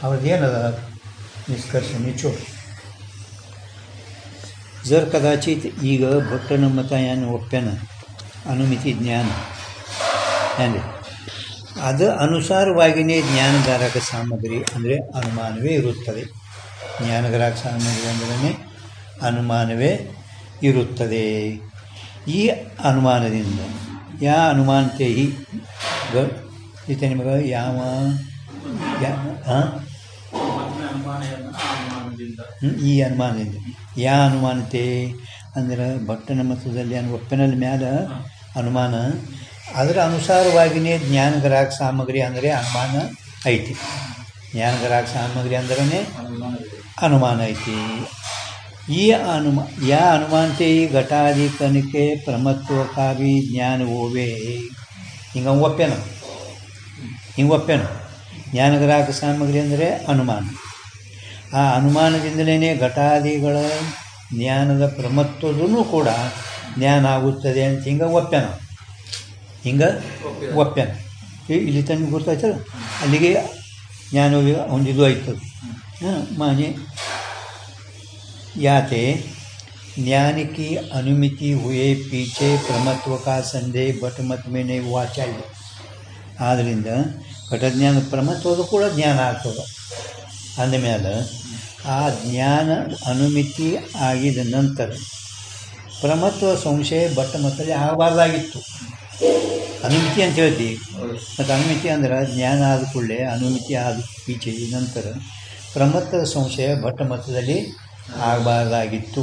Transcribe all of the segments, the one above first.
ಅವ್ರದ್ದೇನದ निष्कर्ष निचोड. जर कदाचित ಈಗ ಭಟ್ಟನ ಮತ ಏನು ಒಪ್ಪೆನ ಅನುಮಿತಿ ಜ್ಞಾನ ಅಂದರೆ ಅದು ಅನುಸಾರವಾಗಿಯೇ ಜ್ಞಾನಧಾರಕ ಸಾಮಗ್ರಿ ಅಂದರೆ ಅನುಮಾನವೇ ಇರುತ್ತದೆ. ಜ್ಞಾನಧಾರಕ ಸಾಮಗ್ರಿ ಅಂದರೆ ಅನುಮಾನವೇ ಇರುತ್ತದೆ. ಈ ಅನುಮಾನದಿಂದ ಯಾ ಅನುಮಾನತೆ ಈತ ನಿಮಗೆ ಯಾವ ಈ ಅನುಮಾನದಿಂದ ಯಾ ಅನುಮಾನತೆ ಅಂದರೆ ಭಟ್ಟನ ಮತದಲ್ಲಿ ಒಪ್ಪೆನಲ್ಲಿ ಮ್ಯಾಲ ಅನುಮಾನ ಅದರ ಅನುಸಾರವಾಗಿಯೇ ಜ್ಞಾನಗ್ರಾಹಕ ಸಾಮಗ್ರಿ ಅಂದರೆ ಅನುಮಾನ ಐತಿ. ಜ್ಞಾನಗ್ರಾಹಕ ಸಾಮಗ್ರಿ ಅಂದ್ರೆ ಅನುಮಾನ ಐತಿ. ಈ ಯಾ ಅನುಮಾನತೆ ಈ ಘಟಾದಿ ಕನಿಕೆ ಪ್ರಮತ್ವಕಾವಿ ಜ್ಞಾನ ಓವೆ ಹಿಂಗೆ ಒಪ್ಪೆನು ಜ್ಞಾನಗ್ರಾಹಕ ಸಾಮಗ್ರಿ ಅಂದರೆ ಅನುಮಾನ. ಆ ಅನುಮಾನದಿಂದಲೇ ಘಟಾದಿಗಳ ಜ್ಞಾನದ ಪ್ರಮತ್ವದೂ ಕೂಡ ಜ್ಞಾನ ಆಗುತ್ತದೆ ಅಂತ ಹಿಂಗೆ ಒಪ್ಪೆನ ಇಲ್ಲಿ ತನಕ ಗೊತ್ತಾಯ್ತಲ್ಲ, ಅಲ್ಲಿಗೆ ಜ್ಞಾನ ಹೊಂದಿದ್ದು ಆಯ್ತದೆ. ಮಾನ್ಯ ಯಾತೆ ज्ञानिकी अनुमिति हुए पीछे प्रमत्व का संदेह भट मत में नहीं हुआ चाहिए. ಆದ್ದರಿಂದ ಘಟಜ್ಞಾನ ಪ್ರಮತ್ವದ ಕೂಡ ಜ್ಞಾನ ಆಗ್ತದೆ. ಅಂದಮೇಲೆ ಆ ಜ್ಞಾನ ಅನುಮಿತಿ ಆಗಿದ ನಂತರ ಪ್ರಮತ್ವ ಸಂಶಯ ಭಟ್ಟ ಮತದಲ್ಲಿ ಆಗಬಾರ್ದಾಗಿತ್ತು. ಅನುಮಿತಿ ಅಂತ ಹೇಳ್ತೀವಿ, ಮತ್ತು ಅನುಮಿತಿ ಅಂದ್ರೆ ಜ್ಞಾನ ಆದ ಕೂಡಲೇ ಅನುಮಿತಿ ಆದ ಪೀಚೆ ನಂತರ ಪ್ರಮತ್ವದ ಸಂಶಯ ಭಟ್ಟ ಮತದಲ್ಲಿ ಆಗಬಾರ್ದಾಗಿತ್ತು.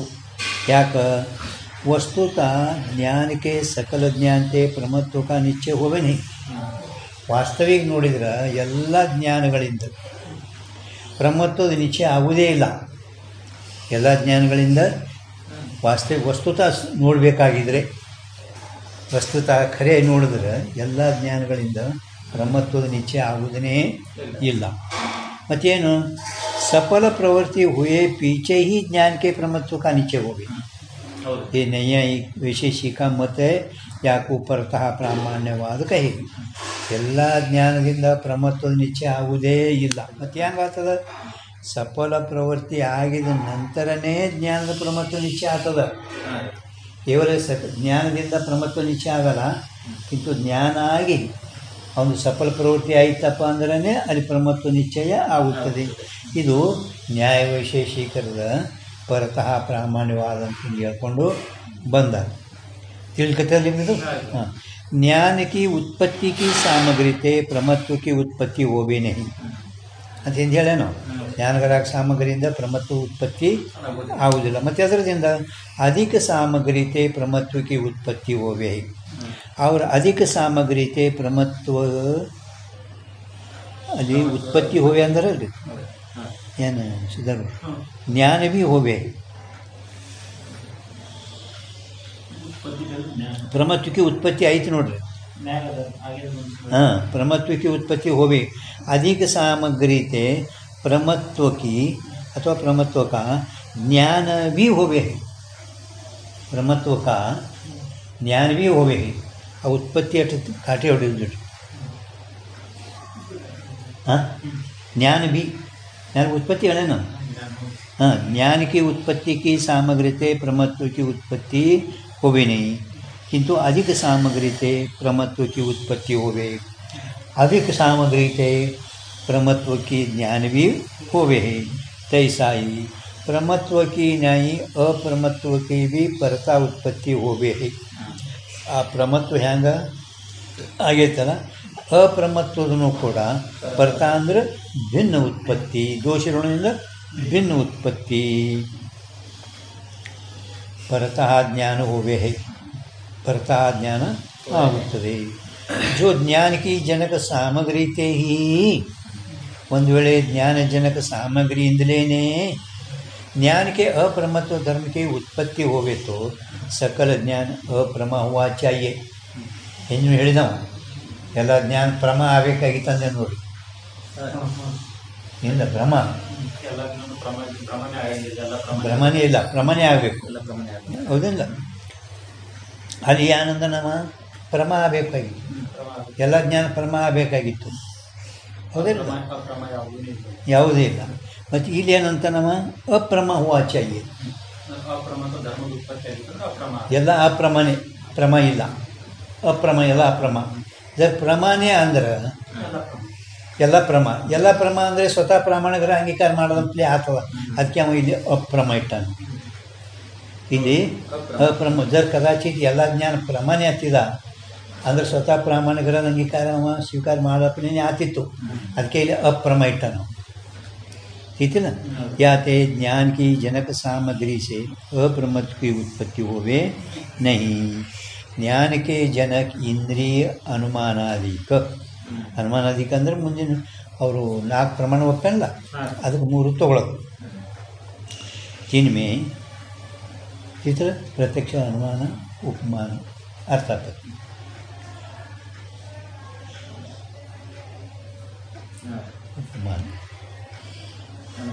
ಯಾಕೆ? वस्तुतः ज्ञान के सकल ज्ञानते प्रमत्व का निश्चय होवे नहीं. ವಾಸ್ತವಿಕ ನೋಡಿದ್ರೆ ಎಲ್ಲ ಜ್ಞಾನಗಳಿಂದ ಪ್ರಮತ್ವದ ನಿಶ್ಚಯ ಆಗುವುದೇ ಇಲ್ಲ. ಎಲ್ಲ ಜ್ಞಾನಗಳಿಂದ ವಸ್ತುತಃ ನೋಡಬೇಕಾಗಿದ್ರೆ, ವಸ್ತುತಃ ಖರೆ ನೋಡಿದ್ರೆ ಎಲ್ಲ ಜ್ಞಾನಗಳಿಂದ ಪ್ರಮತ್ವದ ನಿಶ್ಚಯ ಆಗುವುದೇ ಇಲ್ಲ. ಮತ್ತೇನು? सफल प्रवृत्ति हुए पीछे ही ज्ञान के प्रमत्व का निश्चय हो गई. ये नैयायिक वैशेषिका मत है, ಯಾಕೂ ಪರತಃ ಪ್ರಾಮಾಣ್ಯವಾದ ಕಹೇವಿ. ಎಲ್ಲ ಜ್ಞಾನದಿಂದ ಪ್ರಮತ್ವದ ನಿಶ್ಚಯ ಆಗುವುದೇ ಇಲ್ಲ. ಮತ್ತು ಹೆಂಗಾಗ್ತದೆ? ಸಫಲ ಪ್ರವೃತ್ತಿ ಆಗಿದ ನಂತರನೇ ಜ್ಞಾನದ ಪ್ರಮತ್ವ ನಿಶ್ಚಯ ಆಗ್ತದೆ. ಕೇವಲ ಜ್ಞಾನದಿಂದ ಪ್ರಮತ್ವ ನಿಶ್ಚಯ ಆಗಲ್ಲ, ಕಿಂತು ಜ್ಞಾನ ಆಗಿ ಒಂದು ಸಫಲ ಪ್ರವೃತ್ತಿ ಆಯಿತಪ್ಪ ಅಂದ್ರೆ ಅಲ್ಲಿ ಪ್ರಮತ್ವ ನಿಶ್ಚಯ ಆಗುತ್ತದೆ. ಇದು ನ್ಯಾಯ ವೈಶೇಷಿಕರದ ಪರತಃ ಪ್ರಾಮಾಣ್ಯವಾದ ಅಂತ ಹೇಳ್ಕೊಂಡು ಬಂದ ತಿಳ್ಕತಲ್ಲಿ ಇದು. ಹಾಂ, ಜ್ಞಾನ ಕಿ ಉತ್ಪತ್ತಿ ಕಿ ಸಾಮಗ್ರಿತೆ ಪ್ರಮತ್ವ ಕಿ ಉತ್ಪತ್ತಿ ಹೋಗೇ ನಹಿ ಅಂತ ಎಂದು ಹೇಳೇನು. ಜ್ಞಾನಗ್ರಾಹಕ ಸಾಮಗ್ರಿಯಿಂದ ಪ್ರಮತ್ವ ಉತ್ಪತ್ತಿ ಆಗುವುದಿಲ್ಲ. ಮತ್ತು ಅದರಿಂದ ಅಧಿಕ ಸಾಮಗ್ರಿತೆ ಪ್ರಮತ್ವ ಕಿ ಉತ್ಪತ್ತಿ ಹೋಗೇ. और अधिक सामग्री थे प्रमत्व ಅಲ್ಲಿ ಉತ್ಪತ್ತಿ ಹೋವೆ ಅಂದ್ರೆ ಅಲ್ಲಿ ಏನು ಸಿದ್ಧಾರ ಜ್ಞಾನ ಭೀ ಹೋವೆ. ಪ್ರಮತ್ವಕ್ಕೆ ಉತ್ಪತ್ತಿ ಆಯ್ತು ನೋಡ್ರಿ. ಹಾಂ, ಪ್ರಮತ್ವಕ್ಕೆ ಉತ್ಪತ್ತಿ ಹೋವೆ. ಅಧಿಕ ಸಾಮಗ್ರಿ थे प्रमत्व की ಅಥವಾ प्रमत्व का ज्ञान भी होवे. प्रमत्व का ज्ञान भी होवे. ಆ ಉತ್ಪತ್ತಿ ಅಷ್ಟು ಕಾಟೆ ಹೊಡೆಯುವುದು. ಹಾಂ, ಜ್ಞಾನ ಭೀ ಜ್ಞಾನ ಉತ್ಪತ್ತಿ ಹೇಳೇನು. ಹಾಂ, ज्ञान की उत्पत्ति की सामग्री थे प्रमत्व की उत्पत्ति होवे नहीं, किंतु अधिक सामग्री थे प्रमत्व की उत्पत्ति होवे. अधिक सामग्री थे प्रमत्व की ज्ञान भी होवे है. तैसा ही प्रमत्व की नहीं अप्रमत्व की भी परता उत्पत्ति होवे है. ಆ ಪ್ರಮತ್ವ ಹೆಂಗೆ ಆಗೈತಲ್ಲ, ಅಪ್ರಮತ್ವದೂ ಕೂಡ ಪರತ ಅಂದ್ರೆ ಭಿನ್ನ ಉತ್ಪತ್ತಿ, ದೋಷಗಳಿಂದ ಭಿನ್ನ ಉತ್ಪತ್ತಿ. ಪರತಃ ಜ್ಞಾನ ಹೋವೆ ಹೈ, ಪರತಃ ಜ್ಞಾನ ಆಗುತ್ತದೆ. ಜೋ ಜ್ಞಾನಕ್ಕೆ ಜನಕ ಸಾಮಗ್ರಿತೆ ಹೀ, ಒಂದು ವೇಳೆ ಜ್ಞಾನಜನಕ ಸಾಮಗ್ರಿಯಿಂದಲೇ ज्ञान के अप्रमत्व धर्म की उत्पत्ति होवे तो सकल ज्ञान अप्रमा हुआ चाहिए. ಏನು ಹೇಳಿದವ ಎಲ್ಲ ಜ್ಞಾನ ಪ್ರಮ ಆಗಬೇಕಾಗಿತ್ತಂದೆ ನೋಡಿ. ಇಲ್ಲ ಭ್ರಮನೇ ಇಲ್ಲ, ಪ್ರಮನೇ ಆಗಬೇಕು. ಹೌದಿಲ್ಲ? ಅಲ್ಲಿ ಆನಂದ ನಮ್ಮ ಪ್ರಮ ಆಗಬೇಕಾಗಿತ್ತು, ಎಲ್ಲ ಜ್ಞಾನ ಪ್ರಮ ಆಗಬೇಕಾಗಿತ್ತು. ಹೌದಿಲ್ಲ? ಯಾವುದೇ ಇಲ್ಲ. ಮತ್ತು ಇಲ್ಲೇನಂತ ನಮ್ಮ ಅಪ್ರಮ ವಾಚಾಯಿ ಎಲ್ಲ ಅಪ್ರಮಾಣೆ, ಪ್ರಮ ಇಲ್ಲ, ಅಪ್ರಮ ಎಲ್ಲ ಅಪ್ರಮ. ಪ್ರಮಾಣೆ ಅಂದ್ರೆ ಎಲ್ಲ ಪ್ರಮ ಅಂದರೆ ಸ್ವತಃ ಪ್ರಾಮಾಣಿಕರ ಅಂಗೀಕಾರ ಮಾಡೋದಂತಲೇ ಆಗ್ತದ. ಅದಕ್ಕೆ ಅವ ಇಲ್ಲಿ ಅಪ್ರಮ ಇಟ್ಟಾನ. ಇಲ್ಲಿ ಅಪ್ರಮ ಕದಾಚಿತ್ ಎಲ್ಲ ಜ್ಞಾನ ಪ್ರಮಾಣೆ ಆಗ್ತಿದ ಅಂದ್ರೆ ಸ್ವತಃ ಪ್ರಾಮಾಣಿಕರ ಅಂಗೀಕಾರ ಅವ ಸ್ವೀಕಾರ ಮಾಡೋಪನೇ ಆತಿತ್ತು. ಅದಕ್ಕೆ ಇಲ್ಲಿ ಅಪ್ರಮ ಇಟ್ಟಾನ. ठीक है ना। याते ज्ञान की जनक सामग्री से अप्रमत्त की उत्पत्ति होवे नहीं। ज्ञान के जनक इंद्रिय अनुमानादिक अनुमानादिक ಅಂದರೆ ಮುಂದಿನ ಅವರು 4 ಪ್ರಮಾಣ ಒಪ್ಪಲ್ಲ, ಅದಕ್ಕೆ 3 ತಗೊಳ್ಳೋದು. जिनमें चित्र प्रत्यक्ष अनुमान उपमान अर्थात उपमान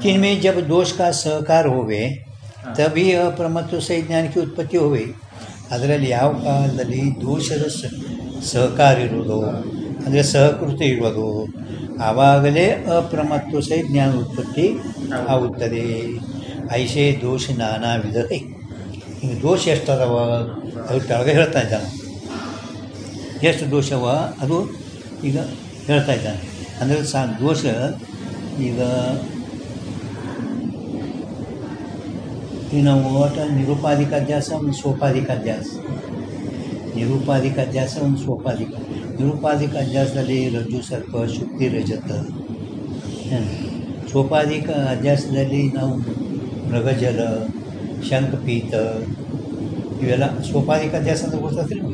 जिनमें जब दोष का सहकार होवे तभी अप्रमत्व से ज्ञान की उत्पत्ति होवे. ಅದರಲ್ಲಿ ಯಾವ ಕಾಲದಲ್ಲಿ ದೋಷದ ಸಹಕಾರ ಇರೋದು ಅಂದರೆ ಸಹಕೃತಿ ಇರೋದು ಆವಾಗಲೇ ಅಪ್ರಮತ್ವ ಸಹ ಜ್ಞಾನ ಉತ್ಪತ್ತಿ ಆಗುತ್ತದೆ. ಐಸೆ ದೋಷ ನಾನಾ ವಿಧ. ಹಿಂಗೆ ದೋಷ ಎಷ್ಟದವ ಅದು ಕೆಳಗೆ ಹೇಳ್ತಾ ಇದ್ದಾನೆ. ಎಷ್ಟು ದೋಷವ ಅದು ಈಗ ಹೇಳ್ತಾ ಇದ್ದಾನೆ. ಅಂದರೆ ದೋಷ ಈಗ ನಾವು ಒಟ್ಟು ನಿರುಪಾಧಿಕ ಅಧ್ಯಾಸ, ಒಂದು ಸೋಪಾಧಿಕ ಅಧ್ಯಾಸ. ನಿರುಪಾಧಿಕ ಅಧ್ಯಾಸ, ಒಂದು ಸೋಪಾಧಿಕ. ನಿರುಪಾಧಿಕ ಅಧ್ಯಾಸದಲ್ಲಿ ರಜ್ಜು ಸರ್ಪ, ಶುಕ್ತಿ ರಜತ. ಸೋಪಾಧಿಕ ಅಧ್ಯಾಸದಲ್ಲಿ ನಾವು ಮೃಗಜಲ, ಶಂಖಪೀತ ಇವೆಲ್ಲ ಸೋಪಾಧಿಕ ಅಧ್ಯಾಸ ಅಂತ ಗೊತ್ತಾಗ್ತಿಲ್ಲ.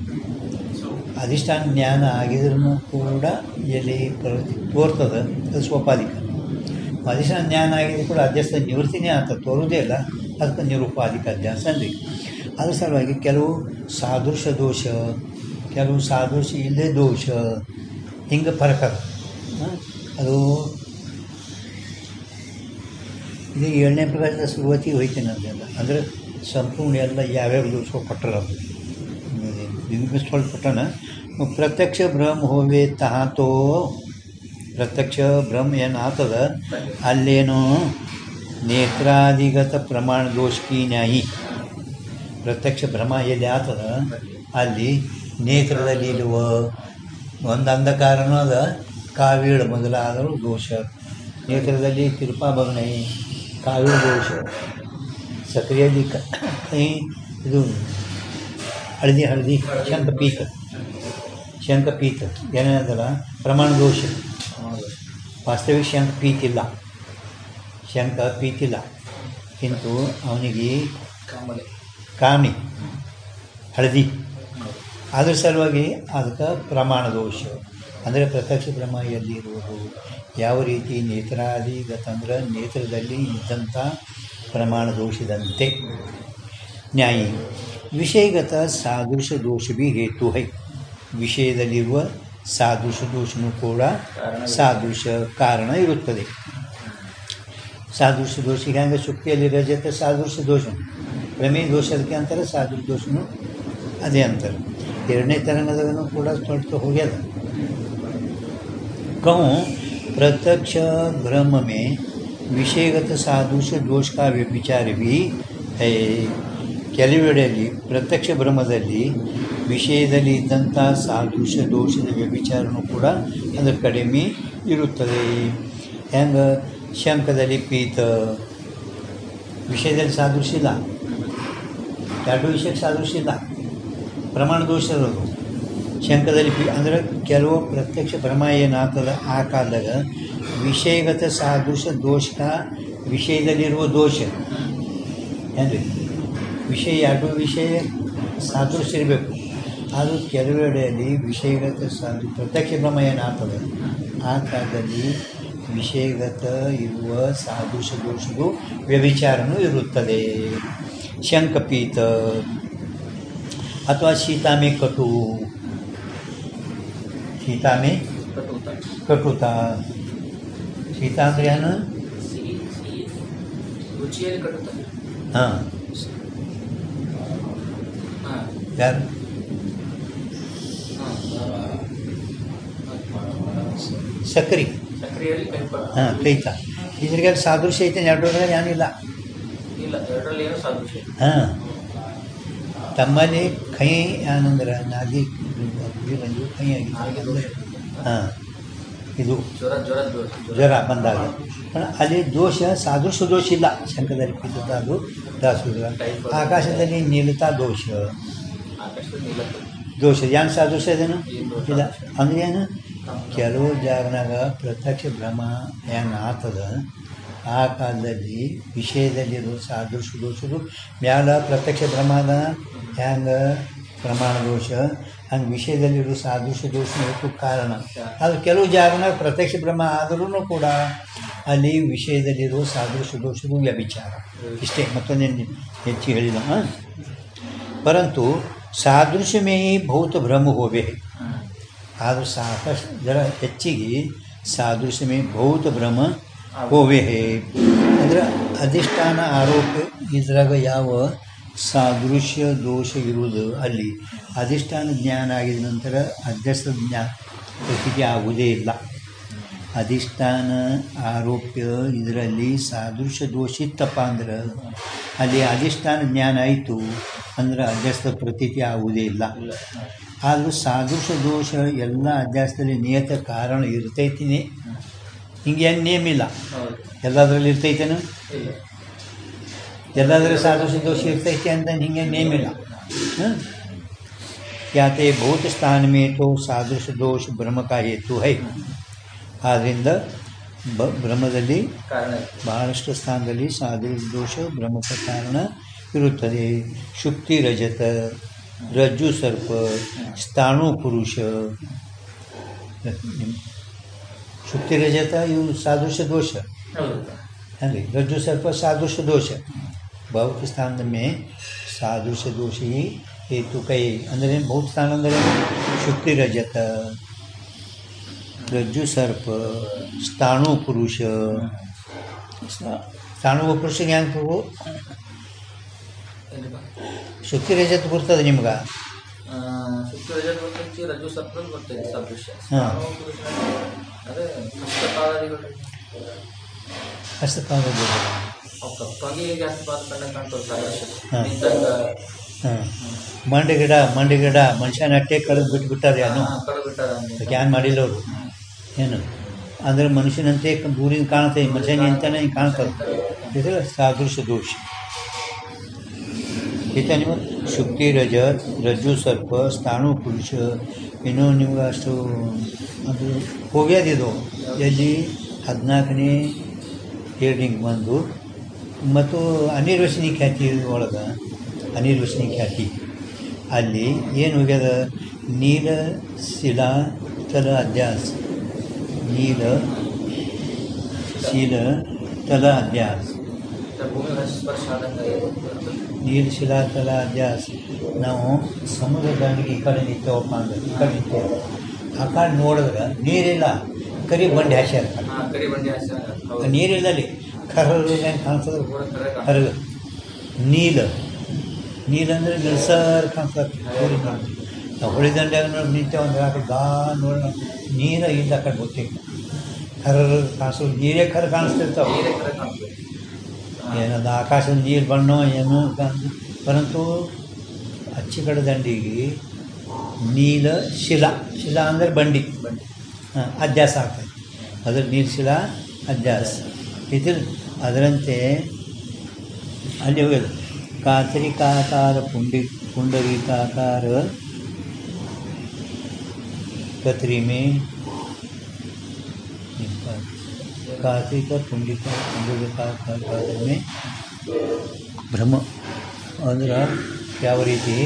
ಅಧಿಷ್ಠಾನ ಜ್ಞಾನ ಆಗಿದ್ರೂ ಕೂಡ ಎಲ್ಲಿ ತೋರ್ತದೆ ಅದು ಸೋಪಾಧಿಕ. ಅಧಿಷ್ಠಾನ ಜ್ಞಾನ ಆಗಿದ್ರು ಕೂಡ ಅಧ್ಯಾಸದ ನಿವೃತ್ತಿನೇ ಅಂತ ತೋರೋದೇ ಇಲ್ಲ, ಅದಕ್ಕೆ ನಿರುಪಾಧಿಕ ಅಧ್ಯಾಸ ಅಂದ್ರಿ. ಅದ್ರ ಸಲುವಾಗಿ ಕೆಲವು ಸಾದೃಶ ದೋಷ, ಕೆಲವು ಸಾದೃಶ ಇಲ್ಲದೆ ದೋಷ, ಹಿಂಗೆ ಫರಕ ಅದು. ಇದು 7ನೇ ಪ್ರಕಾರದ ಶುರುವಾತಿಗೆ ಹೋಯ್ತೇನೆ ಅದೆಲ್ಲ. ಅಂದರೆ ಸಂಪೂರ್ಣ ಎಲ್ಲ ಯಾವ್ಯಾವ ದೋಷ ಕೊಟ್ಟರ ಅದು ನಿಮಗೆ ಸ್ವಲ್ಪ ಕೊಟ್ಟನ. ಪ್ರತ್ಯಕ್ಷ ಬ್ರಹ್ಮ ಹೋವೆ ತಹಾತೋ ಪ್ರತ್ಯಕ್ಷ ಬ್ರಹ್ಮ ಏನು ಆಗ್ತದ ಅಲ್ಲೇನೋ ನೇತ್ರಾದಿಗತ ಪ್ರಮಾಣ ದೋಷಕಿ ನ್ಯಾಯಿ. ಪ್ರತ್ಯಕ್ಷ ಭ್ರಮ ಎಲ್ಲಿ ಆಗ್ತದ ಅಲ್ಲಿ ನೇತ್ರದಲ್ಲಿ ಇರುವ ಒಂದು ಅಂಧಕಾರನೂ ಅದ, ಕಾವೀಳು ಮೊದಲಾದರೂ ದೋಷ. ನೇತ್ರದಲ್ಲಿ ತಿರುಪಾಭಗ್ನೈ ಕಾವೀಳು ದೋಷ, ಸಕ್ರಿಯಲ್ಲಿ ಇದು ಹಳದಿ ಶಂಖಪೀತ ಏನೇನದಲ್ಲ ಪ್ರಮಾಣ ದೋಷ. ವಾಸ್ತವಿಕ ಶಂಖಪೀತಿಲ್ಲ, ಕಿಂತು ಅವನಿಗೆ ಕಾಮಿ ಹಳದಿ. ಅದ್ರ ಸಲುವಾಗಿ ಅದಕ್ಕೆ ಪ್ರಮಾಣ ದೋಷ. ಅಂದರೆ ಪ್ರತ್ಯಕ್ಷ ಭ್ರಮ ಎಲ್ಲಿ ಇರುವುದು, ಯಾವ ರೀತಿ ನೇತ್ರಾದಿಗತಂದ್ರೆ ನೇತ್ರದಲ್ಲಿ ಇದ್ದಂಥ ಪ್ರಮಾಣ ದೋಷದಂತೆ. ನ್ಯಾಯಿ ವಿಷಯಗತ ಸಾದೃಶ ದೋಷ ಭೀ ಹೇತು ಹೈ. ವಿಷಯದಲ್ಲಿರುವ ಸಾದೃಶ ದೋಷನೂ ಕೂಡ ಸಾದೃಶ ಕಾರಣ ಇರುತ್ತದೆ. ಸಾದೃಶ ದೋಷ ಈಗ ಹಂಗೆ ಶುಕ್ತಿಯಲ್ಲಿ ರಜತ ಸಾದೃಶ ದೋಷ, ಪ್ರಮೇಯ ದೋಷ ಅದಕ್ಕೆ ಅಂತಾರೆ, ಸಾದೃಶ ದೋಷನೂ ಅದೇ ಅಂತಾರೆ. 2ನೇ ತರಂಗದೂ ಕೂಡ ಸ್ವಲ್ಪ ಹೋಗ್ಯದ. कहूँ प्रत्यक्ष ब्रह्म में विषयगत सादृश दोष का व्यभिचार भी है. ಕೆಲವೆಡೆಯಲ್ಲಿ ಪ್ರತ್ಯಕ್ಷ ಬ್ರಹ್ಮದಲ್ಲಿ ವಿಷಯದಲ್ಲಿ ಇದ್ದಂಥ ಸಾದೃಶ ದೋಷದ ವ್ಯಭಿಚಾರನೂ ಕೂಡ ಅದರ ಕಡಿಮೆ ಇರುತ್ತದೆ. ಹೆಂಗೆ ಶಂಖದಲ್ಲಿ ಪೀತ ವಿಷಯದಲ್ಲಿ ಸಾದೃಶ್ಯ ಇಲ್ಲ, 2 ವಿಷಯಕ್ಕೆ ಸಾದೃಶ್ಯ ಇಲ್ಲ, ಪ್ರಮಾಣ ದೋಷ ಇರೋದು. ಶಂಖದಲ್ಲಿ ಅಂದರೆ ಕೆಲವು ಪ್ರತ್ಯಕ್ಷ ಭ್ರಮ ಏನಾಗ್ತದೆ ಆ ಕಾಲದಾಗ ವಿಷಯಗತ ಸಾದೃಶ ದೋಷಕ ವಿಷಯದಲ್ಲಿರುವ ದೋಷ ಏನ್ರಿ ವಿಷಯ 2 ವಿಷಯ ಸಾದೃಶ್ಯ ಇರಬೇಕು. ಅದು ಕೆಲವೆಡೆಯಲ್ಲಿ ವಿಷಯಗತ ಪ್ರತ್ಯಕ್ಷ ಭ್ರಮ ಏನಾಗ್ತದೆ ಆ ಕಾಲದಲ್ಲಿ ವಿಷಯಗತ ಇರುವ ಸಾದೃಶ ದೋಷವು ವ್ಯಭಿಚಾರನೂ ಇರುತ್ತದೆ. ಶಂಖಪೀತ ಅಥವಾ ಶೀತಾಮೆ ಕಟು, ಶೀತಾಮೆ ಕಟುತ. ಶೀತ ಅಂದರೆ ಏನು? ಹಾಂ, ಯಾರು ಸಕ್ಕರೆ ಹಾಂ ಕೈತ ಇದ್ರಿಗೆ ಸಾದೃಶ್ಯ ಐತೆ ಎರಡರಲ್ಲಿ ಏನಿಲ್ಲ ಹಾಂ ತಮ್ಮಲ್ಲಿ ಕೈ ಏನಂದ್ರೆ ನಾಗಿ ಬಂದು ಕೈ ಆಗಿದೆ ಹಾಂ ಇದು ಜ್ವರ ಬಂದಾಗ ಅಲ್ಲಿ ದೋಷ ಸಾದೃಶ್ಯ ದೋಷ ಇಲ್ಲ ಶಂಕದಲ್ಲಿ ಪಿತ ಅದು ದಾಸುರ ಆಕಾಶದಲ್ಲಿ ನೀಲತಾ ದೋಷ ದೋಷ ಏನು ಸಾದೃಶ್ಯ ಇದೇನು ಇಲ್ಲ ಅಂದ್ರೆ ಏನು ಕೆಲವು ಜಾಗನಾಗ ಪ್ರತ್ಯಕ್ಷ ಭ್ರಮ ಏನು ಆಗ್ತದ ಆ ಕಾಲದಲ್ಲಿ ವಿಷಯದಲ್ಲಿರೋ ಸಾದೃಶ್ಯ ದೋಷರು ಮ್ಯಾಲ ಪ್ರತ್ಯಕ್ಷ ಭ್ರಮ ಅದ ಹೆಂಗೆ ಪ್ರಮಾಣ ದೋಷ ಹಂಗೆ ವಿಷಯದಲ್ಲಿರೋ ಸಾದೃಶ್ಯ ದೋಷ ಇರೋಕ್ಕೂ ಕಾರಣ ಅದು ಕೆಲವು ಜಾಗನಾಗ ಪ್ರತ್ಯಕ್ಷ ಭ್ರಮ ಆದರೂ ಕೂಡ ಅಲ್ಲಿ ವಿಷಯದಲ್ಲಿರೋ ಸಾದೃಶ್ಯ ದೋಷರು ವ್ಯಭಿಚಾರ ಇಷ್ಟೇ ಮತ್ತೊಂದೇನು ಹೆಚ್ಚು ಹೇಳಿದ ಪರಂತು ಸಾದೃಶ್ಯಮೇಯಿ ಭೌತ ಭ್ರಮ ಹೋವೆ ಆದರೂ ಸಾಕಷ್ಟು ಜರ ಹೆಚ್ಚಿಗೆ ಸಾದೃಶ್ಯಮೇ ಭೌತ ಭ್ರಮ ಹೋವೆ ಅಂದ್ರೆ ಅಧಿಷ್ಠಾನ ಆರೋಪ ಇದ್ರಾಗ ಯಾವ ಸಾದೃಶ್ಯ ದೋಷ ಇರುವುದು ಅಲ್ಲಿ ಅಧಿಷ್ಠಾನ ಜ್ಞಾನ ಆಗಿದ ನಂತರ ಅಧ್ಯಸ್ಥ ಜ್ಞಾನ ಪ್ರತೀತಿ ಆಗುವುದೇ ಇಲ್ಲ ಅಧಿಷ್ಠಾನ ಆರೋಪ್ಯ ಇದರಲ್ಲಿ ಸಾದೃಶ್ಯ ದೋಷ ಇತ್ತಪ್ಪ ಅಂದ್ರೆ ಅಲ್ಲಿ ಅಧಿಷ್ಠಾನ ಜ್ಞಾನ ಆಯಿತು ಅಂದ್ರೆ ಅಧ್ಯಸ್ಥ ಪ್ರತೀತಿ ಆಗುವುದೇ ಇಲ್ಲ ಆದರೂ ಸಾದೃಶ್ಯ ದೋಷ ಎಲ್ಲ ಅಧ್ಯಾಸದಲ್ಲಿ ನಿಯತ ಕಾರಣ ಇರ್ತೈತಿನೇ ಹಿಂಗೆ ಏನು ನೇಮ್ ಇಲ್ಲ ಎಲ್ಲದರಲ್ಲಿ ಇರ್ತೈತೇನು ಎಲ್ಲದರಲ್ಲಿ ಸಾದೃಶ್ಯ ದೋಷ ಇರ್ತೈತೆ ಅಂತ ಹಿಂಗೆ ನೇಮ್ ಇಲ್ಲ ಯಾತೆ ಭೌತ ಸ್ಥಾನ ಮೇಟೋ ಸಾದೃಶ್ಯ ದೋಷ ಭ್ರಮ ಕಾ ಹೇತು ಹೈ ಆದ್ದರಿಂದ ಭ್ರಮದಲ್ಲಿ ಬಹಳಷ್ಟು ಸ್ಥಾನದಲ್ಲಿ ಸಾದೃಶ್ಯ ದೋಷ ಭ್ರಮಕ ಕಾರಣ ಇರುತ್ತದೆ ಶುಕ್ತಿ ರಜತ ರಜ್ಜು ಸರ್ಪ ಸ್ಥಾಣು ಪುರುಷ ಶುಕ್ತಿ ರಜತ ಇವು ಸಾದೃಶ್ಯ ದೋಷ ಹಾಗೆ ರಜ್ಜು ಸರ್ಪ ಸಾದೃಶ್ಯ ದೋಷ ಭೌತ ಸ್ಥಾನದ ಮೇ ಸಾದೃಶ್ಯ ದೋಷ ही हेतु कई ಅಂದರೆ ಭೌತ ಸ್ಥಾನ ಅಂದರೆ ಶುಕ್ತಿ ರಜತ ರಜ್ಜು ಸರ್ಪ ಸ್ಥಾಣು ಪುರುಷ ಸ್ಥಾಣು ಪುರುಷ ಜ್ಞಾನ ಶುಕ್ತಿ ರಜತ್ ಬರ್ತದೆ ನಿಮ್ಗೆ ಹಸ್ತಪಾದ ಮಂಡಿ ಗಿಡ ಮನುಷ್ಯನ ಅಟ್ಟೆ ಕಳೆದು ಬಿಟ್ಬಿಟ್ಟಾರೆ ಏನು ಕ್ಯಾನ್ ಮಾಡಿಲ್ಲ ಅವರು ಏನು ಅಂದರೆ ಮನುಷ್ಯನಂತೆ ದೂರಿಂದ ಕಾಣ್ತದೆ ಮನುಷ್ಯನ ಅಂತಾನೆ ಕಾಣ್ತದೆ ಇದೆಲ್ಲ ಸಾದೃಶ್ಯ ದೋಷ ಆಯ್ತಾ ನೀವು ಶುಕ್ತಿ ರಜತ್ ರಜ್ಜು ಸರ್ಪ ಸ್ಥಾಣು ಪುರುಷ ಇನ್ನೂ ನಿಮ್ಗೆ ಅಷ್ಟು ಅದು ಹೋಗ್ಯದಿದು ಎಲ್ಲಿ 14ನೇ ಹೇರ್ಡಿಂಗ್ ಬಂದು ಮತ್ತು ಅನಿರ್ವಚನಿ ಖ್ಯಾತಿ ಒಳಗೆ ಅನಿರ್ವಚನಿ ಖ್ಯಾತಿ ಅಲ್ಲಿ ಏನು ಹೋಗ್ಯದ ನೀಲ ಶಿಲಾ ತಲ ಅಧ್ಯಾಸ ನೀಲ ಶೀಲ ತಲ ಅಧ್ಯಾಸ ನೀರು ಶಿಲಾ ತಲ ಅಧ್ಯಾಸ ನಾವು ಸಮುದ್ರ ದಂಡಿಗೆ ಈ ಕಡೆ ನಿಂತೇವಪ್ಪ ಅಂದ್ರೆ ಈ ಕಡೆ ನಿಂತೇವೆ ಆ ಕಡೆ ನೋಡಿದ್ರೆ ನೀರಿಲ್ಲ ಕರಿ ಬಂಡಿ ಹಾಸ್ಯಾರ ನೀರಿಲ್ಲ ಅಲ್ಲಿ ಕರ್ರಗೆ ಹೆಂಗೆ ಕಾಣ್ತದೆ ಕರ್ಗ ನೀಲ ಅಂದರೆ ನಿಲ್ಸರ್ ಕಾಣ್ತದೆ ನಾವು ಹೊಳಿ ದಂಡ್ಯಾಗ ನೋಡಿ ನಿಂತೇವೆ ಅಂದ್ರೆ ಆ ಕಡೆ ಗಾ ನೋಡಿ ನೀರ ಇಲ್ಲ ಆ ಕಡೆ ಗೊತ್ತಿಲ್ಲ ಕರ್ರ ಕಾಣಿಸೋದು ನೀರೇ ಕರ್ರ ಕಾಣಿಸ್ತಿರ್ತಾವೆ ಏನದು ಆಕಾಶದ ನೀರು ಬಣ್ಣ ಏನು ಪರಂತು ಅಚ್ಚಿ ಕಡೆ ದಂಡಿಗೆ ನೀಲ ಶಿಲಾ ಅಂದರೆ ಬಂಡಿ ಅಧ್ಯಾಸ ಆಗ್ತದೆ ಅದ್ರ ನೀರು ಶಿಲಾ ಅಧ್ಯಾಸ ಇದ್ರ ಅದರಂತೆ ಅಲ್ಲಿ ಹೋಗೋದು ಕಾತರಿಕಾಕಾರ ಪುಂಡರೀಕಾಕಾರ ಕತ್ರಿ ಮೇ ಕಾರ್ತಿಕ ಪುಂಡರೀಕಾಕಾರ ಮೇ ಭ್ರಮ ಅಂದ್ರೆ ಯಾವ ರೀತಿ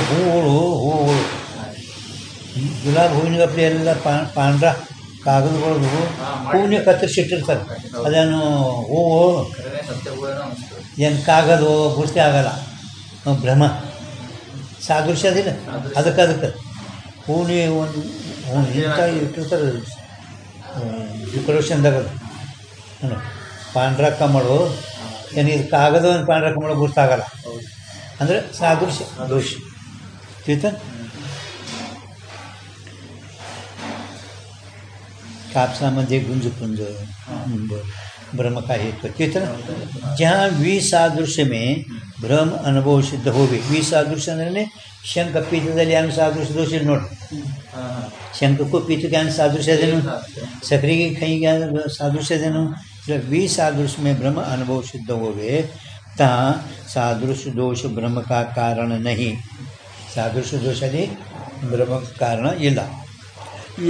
ಹೂಗಳು ಗುಲಾಬಿ ಹೂವಿನ ಗಪ್ಲೆ ಎಲ್ಲ ಪಾಂಡ್ರ ಕಾಗದಗಳು ಹೂವಿನ ಕತ್ತರಿಸಿಟ್ಟಿರ್ತಾರೆ ಅದೇನು ಹೂವು ಏನು ಕಾಗದ ಪೂರ್ತಿ ಆಗಲ್ಲ ಭ್ರಮ ಸಾದೃಶ್ಯ ಅದಿಲ್ಲ ಅದಕ್ಕೆ ಹೂವಿನ ಒಂದು ಇಂಥ ಇಟ್ಟಿರ್ತಾರೆ ಡೆಕೋರೇಷನ್ದಾಗ ಪಾಂಡ್ರ ಕಮಳು ಏನು ಇದು ಕಾಗದ ಒಂದು ಪಾಂಡ್ರ ಕಮಳು ಗುರ್ತಾಗಲ್ಲ ಅಂದರೆ ಸಾದೃಶ್ಯ ದೋಷ ತಿಳಿತ कापसामध्ये गुंजपुंज ब्रह्म का हेतु तिथं जहाँ विसादृश्य में भ्रम अनुभव सिद्ध होवे विसादृश्य ಅಂದರೆ ಶಂಕ ಪೀಠದಲ್ಲಿ ಏನು ಸಾದೃಶ್ಯ ದೋಷ ನೋಡಿ ಶಂಕಕ್ಕೂ ಪೀಠಕ್ಕೆ ಏನು ಸಾದೃಶ್ಯ ಅದೇನು ಸಕ್ರೆಗೆ ಕೈಗೆ ಸಾದೃಶ್ಯ ಅದೇನು विसादृश्य में ब्रह्म अनुभव सिद्ध होवे तहाँ सादृश्य दोष ब्रह्म का कारण नहीं सादृश्य दोष ಅಲ್ಲಿ ब्रह्म का कारण ಇಲ್ಲ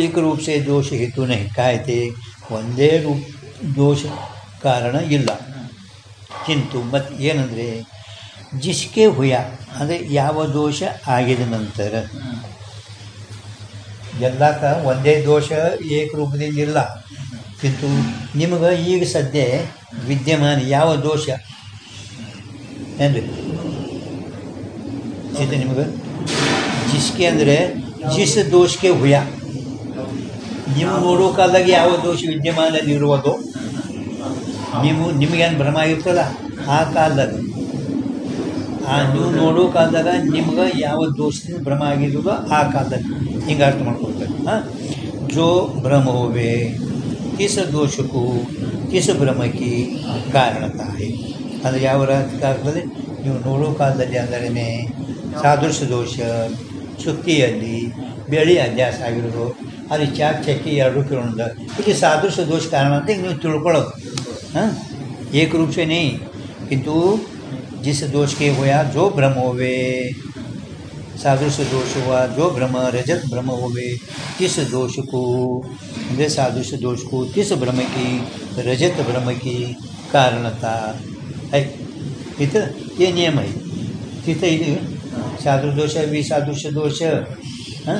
एक रूप से दोष हेतु नहीं कहते ಒಂದೇ ರೂಪ दोष कारण ಇಲ್ಲ किंतु मत ಏನಂದರೆ जिसके हुआ ಅಂದರೆ ಯಾವ ದೋಷ ಆಗಿದ ನಂತರ ಎಲ್ಲಕ ಒಂದೇ ದೋಷ ಏಕರೂಪದಿಂದ ಇಲ್ಲ किंतु ನಿಮಗೆ ಈಗ ಸದ್ಯ ವಿದ್ಯಮಾನ ಯಾವ ದೋಷ ಏನ್ರಿ ಇದು ನಿಮಗೆ जिसके ಅಂದರೆ जिस दोष के हुआ ನೀವು ನೋಡೋ ಕಾಲದಾಗ ಯಾವ ದೋಷ ವಿದ್ಯಮಾನದಲ್ಲಿ ಇರುವುದು ನಿಮಗೇನು ಭ್ರಮ ಇರ್ತಲ್ಲ ಆ ಕಾಲದಾಗ ನೀವು ನೋಡೋ ಕಾಲದಾಗ ನಿಮ್ಗೆ ಯಾವ ದೋಷದಿಂದ ಭ್ರಮ ಆಗಿರೋದು ಆ ಕಾಲದಲ್ಲಿ ಹಿಂಗೆ ಅರ್ಥ ಮಾಡ್ಕೊಳ್ತಾರೆ ಹಾಂ जो भ्रम होवे किस दोष को किस भ्रम की कारणता है ಅಂದರೆ ಯಾವ ಕಾಲದಲ್ಲಿ ನೀವು ನೋಡೋ ಕಾಲದಲ್ಲಿ ಅಂದರೆ ಸಾದೃಶ್ಯ ದೋಷ ಸುಕ್ತಿಯಲ್ಲಿ ಬೆಳೆ ಅಭ್ಯಾಸ ಆಗಿರೋದು ಅಲ್ಲಿ ಚಾಕ್ ಚಕ್ಕಿ ಎರಡು ಕಿರಣದ ಇಲ್ಲಿ ಸಾದೃಶ್ಯ ದೋಷ ಕಾರಣ ಅಂತ ನೀವು ತಿಳ್ಕೊಳ್ಳೋದು हाँ एक रूप से नहीं किंतु जिस दोष के हुआ जो भ्रम होवे सादृश्य दोष हुआ जो भ्रम रजत भ्रम होवे किस दोष को ಅಂದರೆ सादृश्य दोष को किस भ्रम की रजत भ्रम की कारणता है इतना ये नियम है तिथे ಇದು सादृश्य दोष विसादृश्य दोष हाँ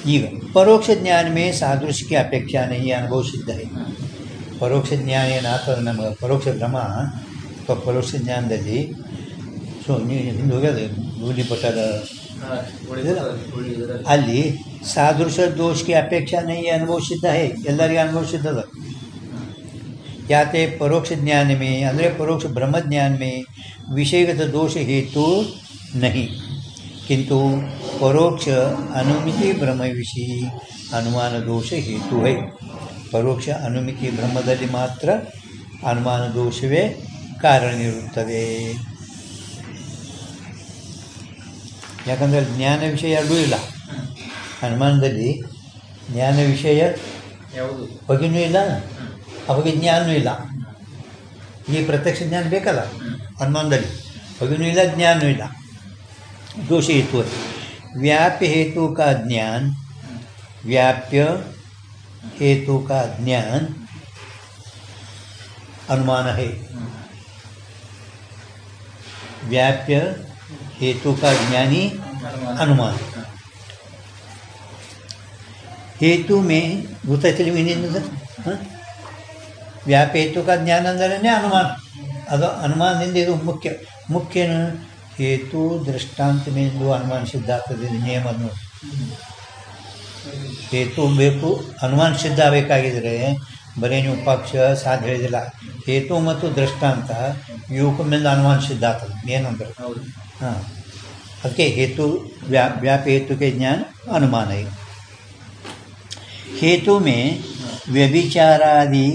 ಈಗ परोक्ष ज्ञान में सादृश्य की अपेक्षा नहीं अनुभव सिद्ध है ಪರೋಕ್ಷ ಜ್ಞಾನ ಏನಾಗ್ತದೆ ನಮಗೆ ಪರೋಕ್ಷ ಭ್ರಮ ಅಥವಾ ಪರೋಕ್ಷ ಜ್ಞಾನದಲ್ಲಿ ಸೊ ನೀವು ಹಿಂದೆ ಹೋಗ್ಯದ ಗೂಲಿ ಪಟ್ಟದ ಅಲ್ಲಿ ಸಾದೃಶ್ಯ ದೋಷಕ್ಕೆ ಅಪೇಕ್ಷಾ नहीं अनुभव सिद्ध है ಎಲ್ಲರಿಗೆ अनुभव सिद्ध ಅದ ಯಾತೆ ಪರೋಕ್ಷ ಜ್ಞಾನ में ಅಂದರೆ ಪರೋಕ್ಷ ಬ್ರಹ್ಮ ज्ञान में विषयगत दोष हेतु नहीं किंतु परोक्ष अनुमिति ब्रह्म विषय अनुमान दोष हेतु है ಪರೋಕ್ಷ ಅನುಮಿತಿ ಬ್ರಹ್ಮದಲ್ಲಿ ಮಾತ್ರ ಅನುಮಾನ ದೋಷವೇ ಕಾರಣ ಇರುತ್ತದೆ ಯಾಕಂದರೆ ಜ್ಞಾನ ವಿಷಯ ಎರಡೂ ಇಲ್ಲ ಅನುಮಾನದಲ್ಲಿ ಜ್ಞಾನ ವಿಷಯ ಯಾವುದು ಬಗ್ಗೆನೂ ಇಲ್ಲ ಅವಾಗ ಜ್ಞಾನವೂ ಇಲ್ಲ ಈ ಪ್ರತ್ಯಕ್ಷ ಜ್ಞಾನ ಬೇಕಲ್ಲ ಅನುಮಾನದಲ್ಲಿ ಬಗ್ಗೆನೂ ಇಲ್ಲ ಜ್ಞಾನವೂ ಇಲ್ಲ दोष हेतु है व्याप्य हेतु का ज्ञान व्याप्य हेतु का ज्ञान अनुमान है व्याप्य हेतु का ज्ञानी अनुमान हेतु में ಗೊತ್ತಾಯ್ತಿಲ್ಲ ಏನೇನಿದೆ ವ್ಯಾಪ್ಯ ಹೇತು का ज्ञान ಅಂದರೆ अनुमान ಅದು ಅನುಮಾನದಿಂದ ಇದು ಮುಖ್ಯನು हेतु दृष्टांत में जो अनुमान सिद्ध ಆಗ್ತದೆ ನಿಯಮ हेतु ಬೇಕು ಅನುಮಾನ ಸಿದ್ಧ ಆಗಬೇಕಾಗಿದ್ರೆ ಬರೀ ನೀವು ಪಕ್ಷ ಸಾಧ್ಯ ಹೇಳಿದಿಲ್ಲ हेतु ಮತ್ತು ದೃಷ್ಟಾಂತ ಇವಕ್ಕೂ ಮೇಲೆ ಅನುಮಾನ ಸಿದ್ಧ ಆಗ್ತದೆ ಏನಂದ್ರೆ ಹಾಂ ಅದಕ್ಕೆ हेतु व्याप्य हेतु के ज्ञान अनुमान है हेतु में व्यभिचारादि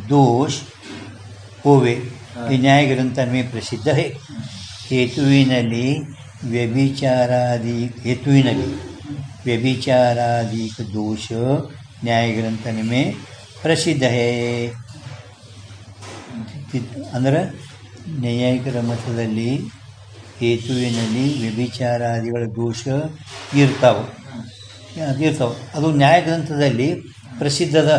दोष होवे न्याय ग्रंथ में प्रसिद्ध है हेतुविನಲ್ಲಿ व्यभिचारादि दोष न्याय ग्रंथ में प्रसिद्ध है ಅಂದರೆ ನ್ಯಾಯಿಕರ ಮತದಲ್ಲಿ ಹೇತುವಿನಲ್ಲಿ ವ್ಯಭಿಚಾರಾದಿಗಳ ದೋಷ ಇರ್ತಾವೆ ಅದು ನ್ಯಾಯ ಗ್ರಂಥದಲ್ಲಿ ಪ್ರಸಿದ್ಧದ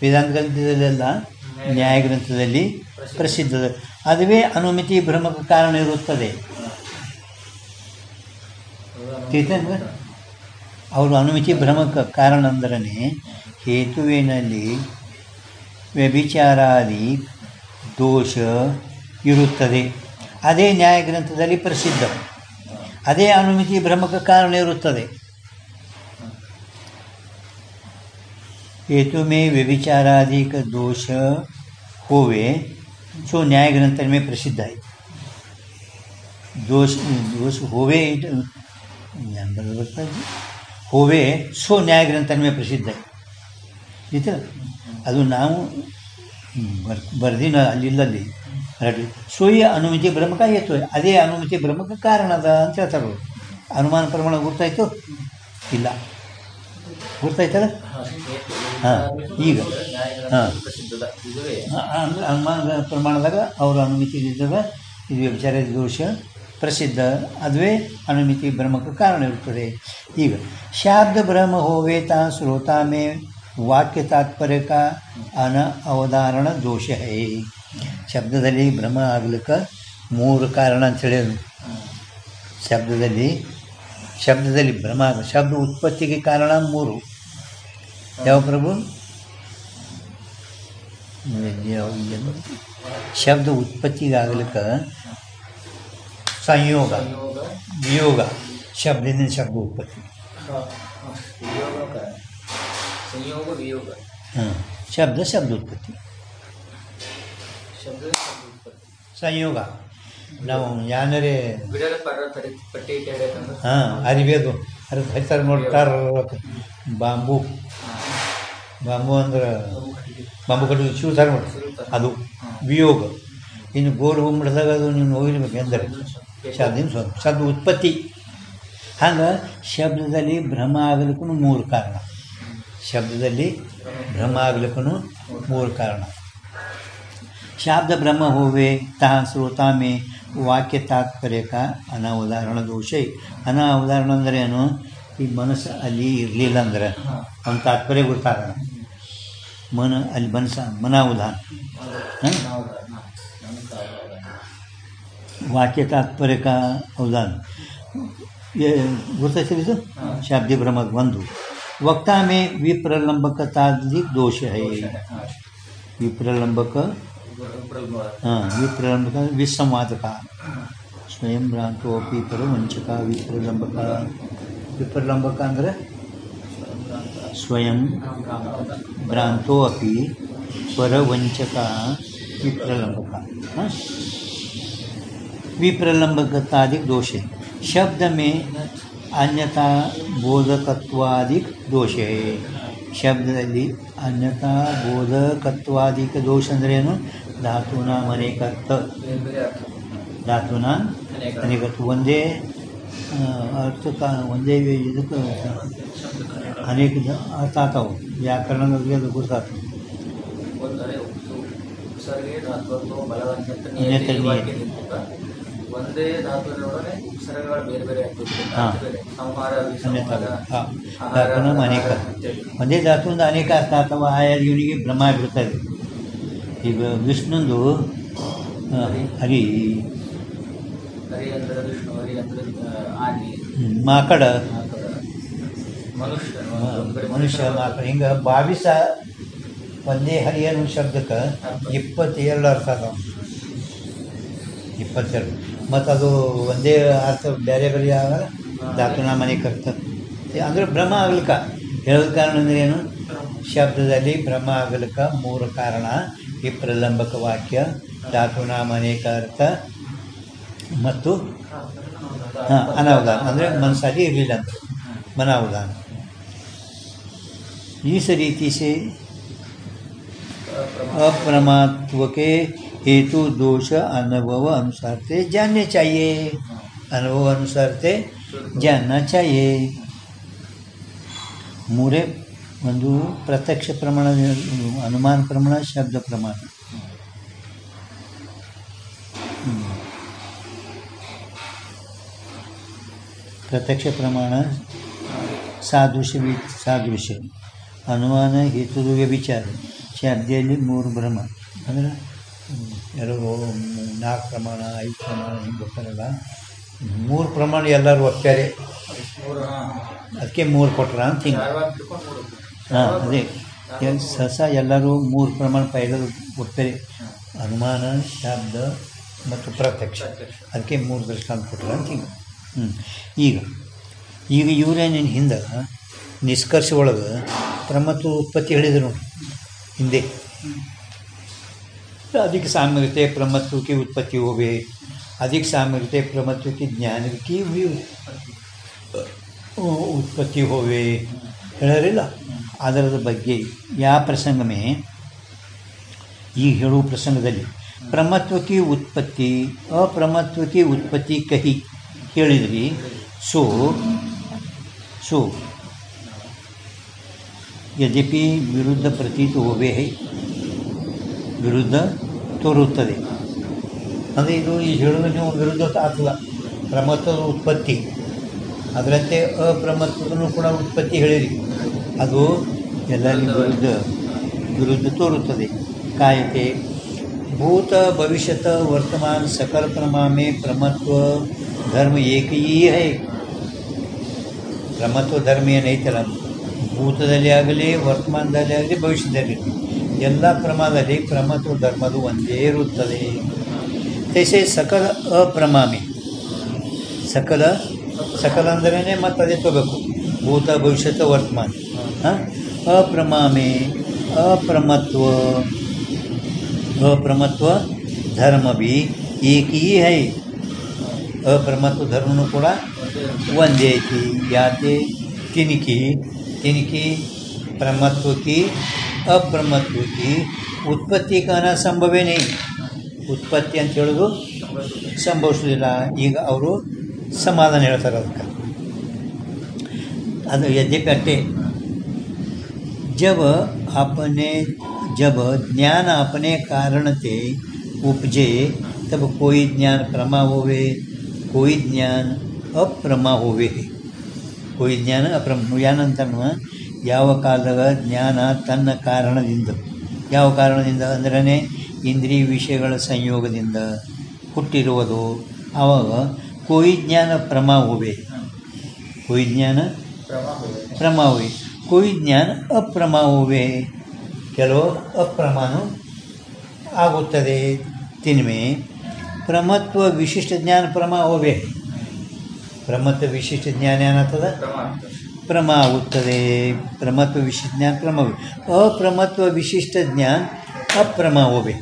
ವೇದಾಂತ ಗ್ರಂಥದಲ್ಲೆಲ್ಲ ನ್ಯಾಯ ಗ್ರಂಥದಲ್ಲಿ ಪ್ರಸಿದ್ಧದ ಅದುವೇ ಅನುಮಿತಿ ಭ್ರಮಕ್ಕೆ ಕಾರಣ ಇರುತ್ತದೆ ಅವರು ಅನುಮಿತಿ ಭ್ರಮಕ್ಕೆ ಕಾರಣ ಅಂದ್ರೆ ಹೇತುವಿನಲ್ಲಿ ವ್ಯಭಿಚಾರಾದಿ ದೋಷ ಇರುತ್ತದೆ ಅದೇ ನ್ಯಾಯ ಗ್ರಂಥದಲ್ಲಿ ಪ್ರಸಿದ್ಧ ಅದೇ ಅನುಮಿತಿ ಭ್ರಮಕ್ಕೆ ಕಾರಣ ಇರುತ್ತದೆ हेतु में व्यभिचारादि का दोष होवे जो न्याय ग्रंथ में प्रसिद्ध है दोष होवे ಹೋವೆ ಸೋ ನ್ಯಾಯ ಗ್ರಂಥನೇ ಪ್ರಸಿದ್ಧ ಆಯ್ತು. ಅದು ನಾವು ಬರ್ದಿನ ಅಲ್ಲಿಲ್ಲಲ್ಲಿ ಸೋಯ ಅನುಮತಿ ಬ್ರಹ್ಮಕ ಏತು ಅದೇ ಅನುಮತಿ ಬ್ರಹ್ಮಕ ಕಾರಣದ ಅಂತ ಹೇಳ್ತಾರೆ. ಅನುಮಾನ ಪ್ರಮಾಣ ಗುರ್ತಾಯ್ತು ಇಲ್ಲ ಗುರ್ತಾಯ್ತಲ್ಲ. ಹಾಂ ಈಗ ಅನುಮಾನ ಪ್ರಮಾಣದಾಗ ಅವರು ಅನುಮತಿ ಇದ್ದಾಗ ಇದು ವ್ಯಭಿಚಾರ ದೋಷ ಪ್ರಸಿದ್ಧ, ಅದುವೇ ಅನುಮಿತಿ ಬ್ರಹ್ಮಕ್ಕೆ ಕಾರಣ ಇರುತ್ತದೆ. ಈಗ ಶಾಬ್ದ ಬ್ರಹ್ಮ ಹೋವೆ ತಾ ಶ್ರೋತಾ ಮೇ ವಾಕ್ಯ ತಾತ್ಪರ್ಯ ಕಾ ಅವಧಾರಣ ದೋಷ ಹೇ. ಶಬ್ದದಲ್ಲಿ ಭ್ರಮ ಆಗ್ಲಿಕ್ಕೆ 3 ಕಾರಣ ಅಂಥೇಳಿ ಶಬ್ದದಲ್ಲಿ ಭ್ರಮ ಶಬ್ದ ಉತ್ಪತ್ತಿಗೆ ಕಾರಣ 3. ಯಾವ ಪ್ರಭು? ಶಬ್ದ ಉತ್ಪತ್ತಿಗಾಗಲಿಕ್ಕೆ ಸಂಯೋಗ ವಿಯೋಗ ಶಬ್ದದಿಂದ ಶಬ್ದ ಉತ್ಪತ್ತಿ. ಹಾಂ ಶಬ್ದ ಉತ್ಪತ್ತಿ ಸಂಯೋಗ. ನಾವು ಯಾನರೇ ಹಾಂ ಅರಿಬೇಕು ಅದಕ್ಕೆ ಹಚ್ತಾರೆ ನೋಡ್ತಾರ. ಬಾಂಬು ಅಂದ್ರೆ ಬಾಂಬು ಕಟ್ಟು ಶಿವತಾರ ನೋಡಿ ಅದು ವಿಯೋಗ. ಇನ್ನು ಗೋರು ಗುಂಬಿಡಿದಾಗ ಅದು ನೀವು ಹೋಗಿರ್ಬೇಕು ಎಂದರೆ ಶಬ್ದ ಉತ್ಪತ್ತಿ. ಹಂಗೆ ಶಬ್ದದಲ್ಲಿ ಭ್ರಮ ಆಗಲಿಕ್ಕೂ 3 ಕಾರಣ. ಶಬ್ದದಲ್ಲಿ ಭ್ರಮ ಆಗಲಿಕ್ಕೂ 3 ಕಾರಣ. ಶಾಬ್ದ ಬ್ರಹ್ಮ ಹೋವೆ ತಾ ಶ್ರೋತಾ ಮೇ ವಾಕ್ಯ ತಾತ್ಪರ್ಯಕ ಅನಾವಧಾರಣ ದೋಷ. ಅನಾವಧಾರಣ ಅಂದರೆ ಏನು? ಈ ಮನಸ್ಸು ಅಲ್ಲಿ ಇರಲಿಲ್ಲ ಅಂದ್ರೆ ಅವನ ತಾತ್ಪರ್ಯ ಗೊತ್ತಾಗೋಣ. ಅಲ್ಲಿ ಮನಾವಧಾನ ವಾಕ್ಯ ತಾತ್ಪರ್ಯಕ ಅವಧಾನ ಗೊತ್ತಾಯ್ತಿದ್ದು ಶಾಬ್ದಿ ಬ್ರಹ್ಮದ 1. ವಕ್ತಾ ಮೇ ವಿಪ್ರಲಂಬಕತಾದಿಕ್ ದೋಷ ಹೈ. ವಿಪ್ರಲಂಬಕ ವಿಸಂವಾದಕ ಸ್ವಯಂ ಭ್ರಾಂತೋ ಅಪಿ ಪರವಂಚಕ. ವಿಪ್ರಲಂಬಕ ಅಂದರೆ ಸ್ವಯಂ ಭ್ರಾಂತೋ ಅಪಿ ಪರವಂಚಕ. विप्रलंबकतादिक दोष है. शब्द में अन्यथा बोधकत्वादिक दोष है. ಶಬ್ದದಲ್ಲಿ ಅನ್ಯತಾ ಬೋಧಕತ್ವಾದಿಕ ದೋಷ ಅಂದರೆ ಏನು? ಧಾತುನಾಂ ಅನೇಕತ್ವ. ಧಾತುನಾಂ ಅನೇಕತ್ವ ಒಂದೇ ಅರ್ಥಕ್ಕೆ ಒಂದೇ ಇದಕ್ಕೆ ಅನೇಕ ಅರ್ಥ ಆಗ್ತಾವೆ. ವ್ಯಾಕರಣದಲ್ಲಿ ಅದು ಗೊತ್ತಾಗ್ತದೆ. ಒಂದೇ ಧಾತುವಿನೊಡನೆ ಉಪಸರ್ಗಗಳು ಬೇರೆ ಬೇರೆ ಅನೇಕ ಒಂದೇ ಧಾತುವಿಂದ ಅನೇಕ ಅರ್ಥ ಅಥವಾ ಆಯಾ ಇವನಿಗೆ ಭ್ರಮ ಆಗಿರ್ತದೆ. ಈಗ ವಿಷ್ಣುಂದು ಹರಿ ಅಂದ್ರೆ ವಿಷ್ಣು, ಹರಿ ಅಂದ್ರೆ ಆದಿ, ಮಾಕಡ ಮನುಷ್ಯ ಮಾಕಡ ಹಿಂಗೆ 22 ಒಂದೇ ಹರಿ ಅನ್ನೋ ಶಬ್ದಕ್ಕೆ 22 ಅರ್ಥ ಅದಾವ. 22 ಮತ್ತು ಅದು ಒಂದೇ ಅರ್ಥ ಬೇರೆ ಬೇರೆ ಆಗ ಧಾತುನ ಮನೆ ಕರ್ತ ಅಂದರೆ ಭ್ರಮ ಆಗ್ಲಿಕ್ಕೆ ಹೇಳೋದ ಕಾರಣ ಅಂದರೆ ಏನು? ಶಬ್ದದಲ್ಲಿ ಭ್ರಮ ಆಗಲಿಕ್ಕೆ 3 ಕಾರಣ. ಈ ಪ್ರಲಂಬಕ ವಾಕ್ಯ, ಧಾತುನ ಅನೇಕ ಅರ್ಥ ಮತ್ತು ಅನಾವಧಾನ ಅಂದರೆ ಮನಸ್ಸಾಗಿ ಇರಲಿಲ್ಲ ಅಂತ ಮನಾವಧಾನ. इस रीति से अप्रमात्व के हेतु दोष अनुभव अनुसार से जानने चाहिए. अनुभव अनुसार से जानना चाहिए. ಮೂರೇ ಒಂದು ಪ್ರತ್ಯಕ್ಷ ಪ್ರಮಾಣ, ಅನುಮಾನ ಪ್ರಮಾಣ, ಶಬ್ದ ಪ್ರಮಾಣ. ಪ್ರತ್ಯಕ್ಷ ಪ್ರಮಾಣ ಸಾದೃಶ್ಯ ಅನುಮಾನ ಹೇತು ವ್ಯಭಿಚಾರ. ಶಬ್ದದಲ್ಲಿ 3 ಭ್ರಮ ಅಂದರೆ ಎಲ್ಲರೂ 4 ಪ್ರಮಾಣ 5 ಪ್ರಮಾಣ ಹಿಂಗೆ ಬರ್ತಾರಲ್ಲ. 3 ಪ್ರಮಾಣ ಎಲ್ಲರೂ ಒಪ್ಪ್ಯಾರೆ, ಅದಕ್ಕೆ 3 ಕೊಟ್ರ ಅಂತ ಹಿಂಗೆ. ಹಾಂ ಅದೇ ಸಸ ಎಲ್ಲರೂ 3 ಪ್ರಮಾಣ ಪೈಲದು ಒಪ್ಪ್ಯಾರೆ. ಅನುಮಾನ, ಶಬ್ದ ಮತ್ತು ಪ್ರತ್ಯಕ್ಷ, ಅದಕ್ಕೆ 3 ದೃಷ್ಟಾಂತ ಕೊಟ್ರ ಅಂತ ಹಿಂಗೆ. ಈಗ ಇವರೇನೇನು ಹಿಂದೆ ನಿಷ್ಕರ್ಷ ಒಳಗೆ ಪ್ರಮತ್ವ ಉತ್ಪತ್ತಿ ಹೇಳಿದ್ರು ನೋಡಿ ಹಿಂದೆ. अधिक सामर्थ्य प्रमत्व की उत्पत्ति हो गई. अधिक सामर्थ्य प्रमत्व की ज्ञान की भी ಉತ್ಪತ್ತಿ ಹೋವೆ ಹೇಳೋರಿಲ್ಲ. ಅದರದ ಬಗ್ಗೆ ಯಾವ ಪ್ರಸಂಗಮೇ ಈಗ ಹೇಳುವ ಪ್ರಸಂಗದಲ್ಲಿ ಪ್ರಮತ್ವಕ್ಕೆ ಉತ್ಪತ್ತಿ ಅಪ್ರಮತ್ವಕ್ಕೆ ಉತ್ಪತ್ತಿ ಕಹಿ ಹೇಳಿದ್ರಿ. ಸೊ ಯದ್ಯಪಿ ವಿರುದ್ಧ ಪ್ರತೀತ ಹೋವೇ ವಿರುದ್ಧ ತೋರುತ್ತದೆ. ಅಂದರೆ ಇದು ಈ ಹೇಳೋದಕ್ಕೆ ವಿರುದ್ಧ ಆಗ್ತದ. ಪ್ರಮತ್ವದ ಉತ್ಪತ್ತಿ ಅದರಂತೆ ಅಪ್ರಮತ್ವದೂ ಕೂಡ ಉತ್ಪತ್ತಿ ಹೇಳಿರಿ, ಅದು ಎಲ್ಲರಿಗೂ ವಿರುದ್ಧ ತೋರುತ್ತದೆ. ಕಾಯತೆ भूत भविष्यत वर्तमान सकल प्रमा में प्रमत्व धर्म एक ही है. ಪ್ರಮತ್ವ ಧರ್ಮ ಏನೈತಲ್ಲ, ಭೂತದಲ್ಲಿ ಆಗಲಿ ವರ್ತಮಾನದಲ್ಲಿ ಆಗಲಿ ಭವಿಷ್ಯದಲ್ಲಿ ಎಲ್ಲ ಪ್ರಮಾದಲ್ಲಿ ಪ್ರಮತ್ವ ಧರ್ಮದು ಒಂದೇ ಇರುತ್ತದೆ. ತೈಸೆ ಸಕಲ ಅಪ್ರಮಾಮಿ, ಸಕಲ ಅಂದ್ರೇ ಮತ್ತು ಅದೇ ತಗೋಬೇಕು. ಭೂತ ಭವಿಷ್ಯತ ವರ್ತಮಾನ ಅಪ್ರಮಾಮೆ ಅಪ್ರಮತ್ವ धर्म भी एक ही है. अप्रमत्व धर्म ಕೂಡ ಒಂದೇ ಐತಿ. ಯಾತೆ तिनकी प्रमत्व की अप्रमत्व की उत्पत्ति कहना संभवे नहीं. ಉತ್ಪತ್ತಿ ಅಂತ ಹೇಳೋದು ಸಂಭವಿಸೋದಿಲ್ಲ. ಈಗ ಅವರು ಸಮಾಧಾನ ಹೇಳ್ತಾರೆ ಅದಕ್ಕೆ. ಅದು यद्यपि अट्टे जब ज्ञान अपने कारण ते उपजे तब कोई ज्ञान प्रमा होवे, कोई ज्ञान अप्रमा होवे. कोई ज्ञान अप्रमा ಯಾನಂತನೂ ಯಾವ ಕಾಲದಾಗ ಜ್ಞಾನ ತನ್ನ ಕಾರಣದಿಂದ, ಯಾವ ಕಾರಣದಿಂದ ಅಂದ್ರೆ ಇಂದ್ರಿಯ ವಿಷಯಗಳ ಸಂಯೋಗದಿಂದ ಹುಟ್ಟಿರುವುದು, ಆವಾಗ कोई ज्ञान प्रमा होवे, कोई ज्ञान प्रमा होवे, कोई ज्ञान अप्रमा होवे. ಕೆಲವು ಅಪ್ರಮಾನು ಆಗುತ್ತದೆ. ತಿನ್ಮೆ ಪ್ರಮತ್ವ ವಿಶಿಷ್ಟ ಜ್ಞಾನ ಪ್ರಮ ಹೋವೆ. ಪ್ರಮತ್ವ ವಿಶಿಷ್ಟ ಜ್ಞಾನ ಏನಾಗ್ತದೆ? ಪ್ರಮ ಆಗುತ್ತದೆ. ಪ್ರಮತ್ವ ವಿಶಿಷ್ಟ ಜ್ಞಾನ ಪ್ರಮ ಹೋವೆ. ಅಪ್ರಮತ್ವ ವಿಶಿಷ್ಟ ಜ್ಞಾನ ಅಪ್ರಮ ಹೋವೆ.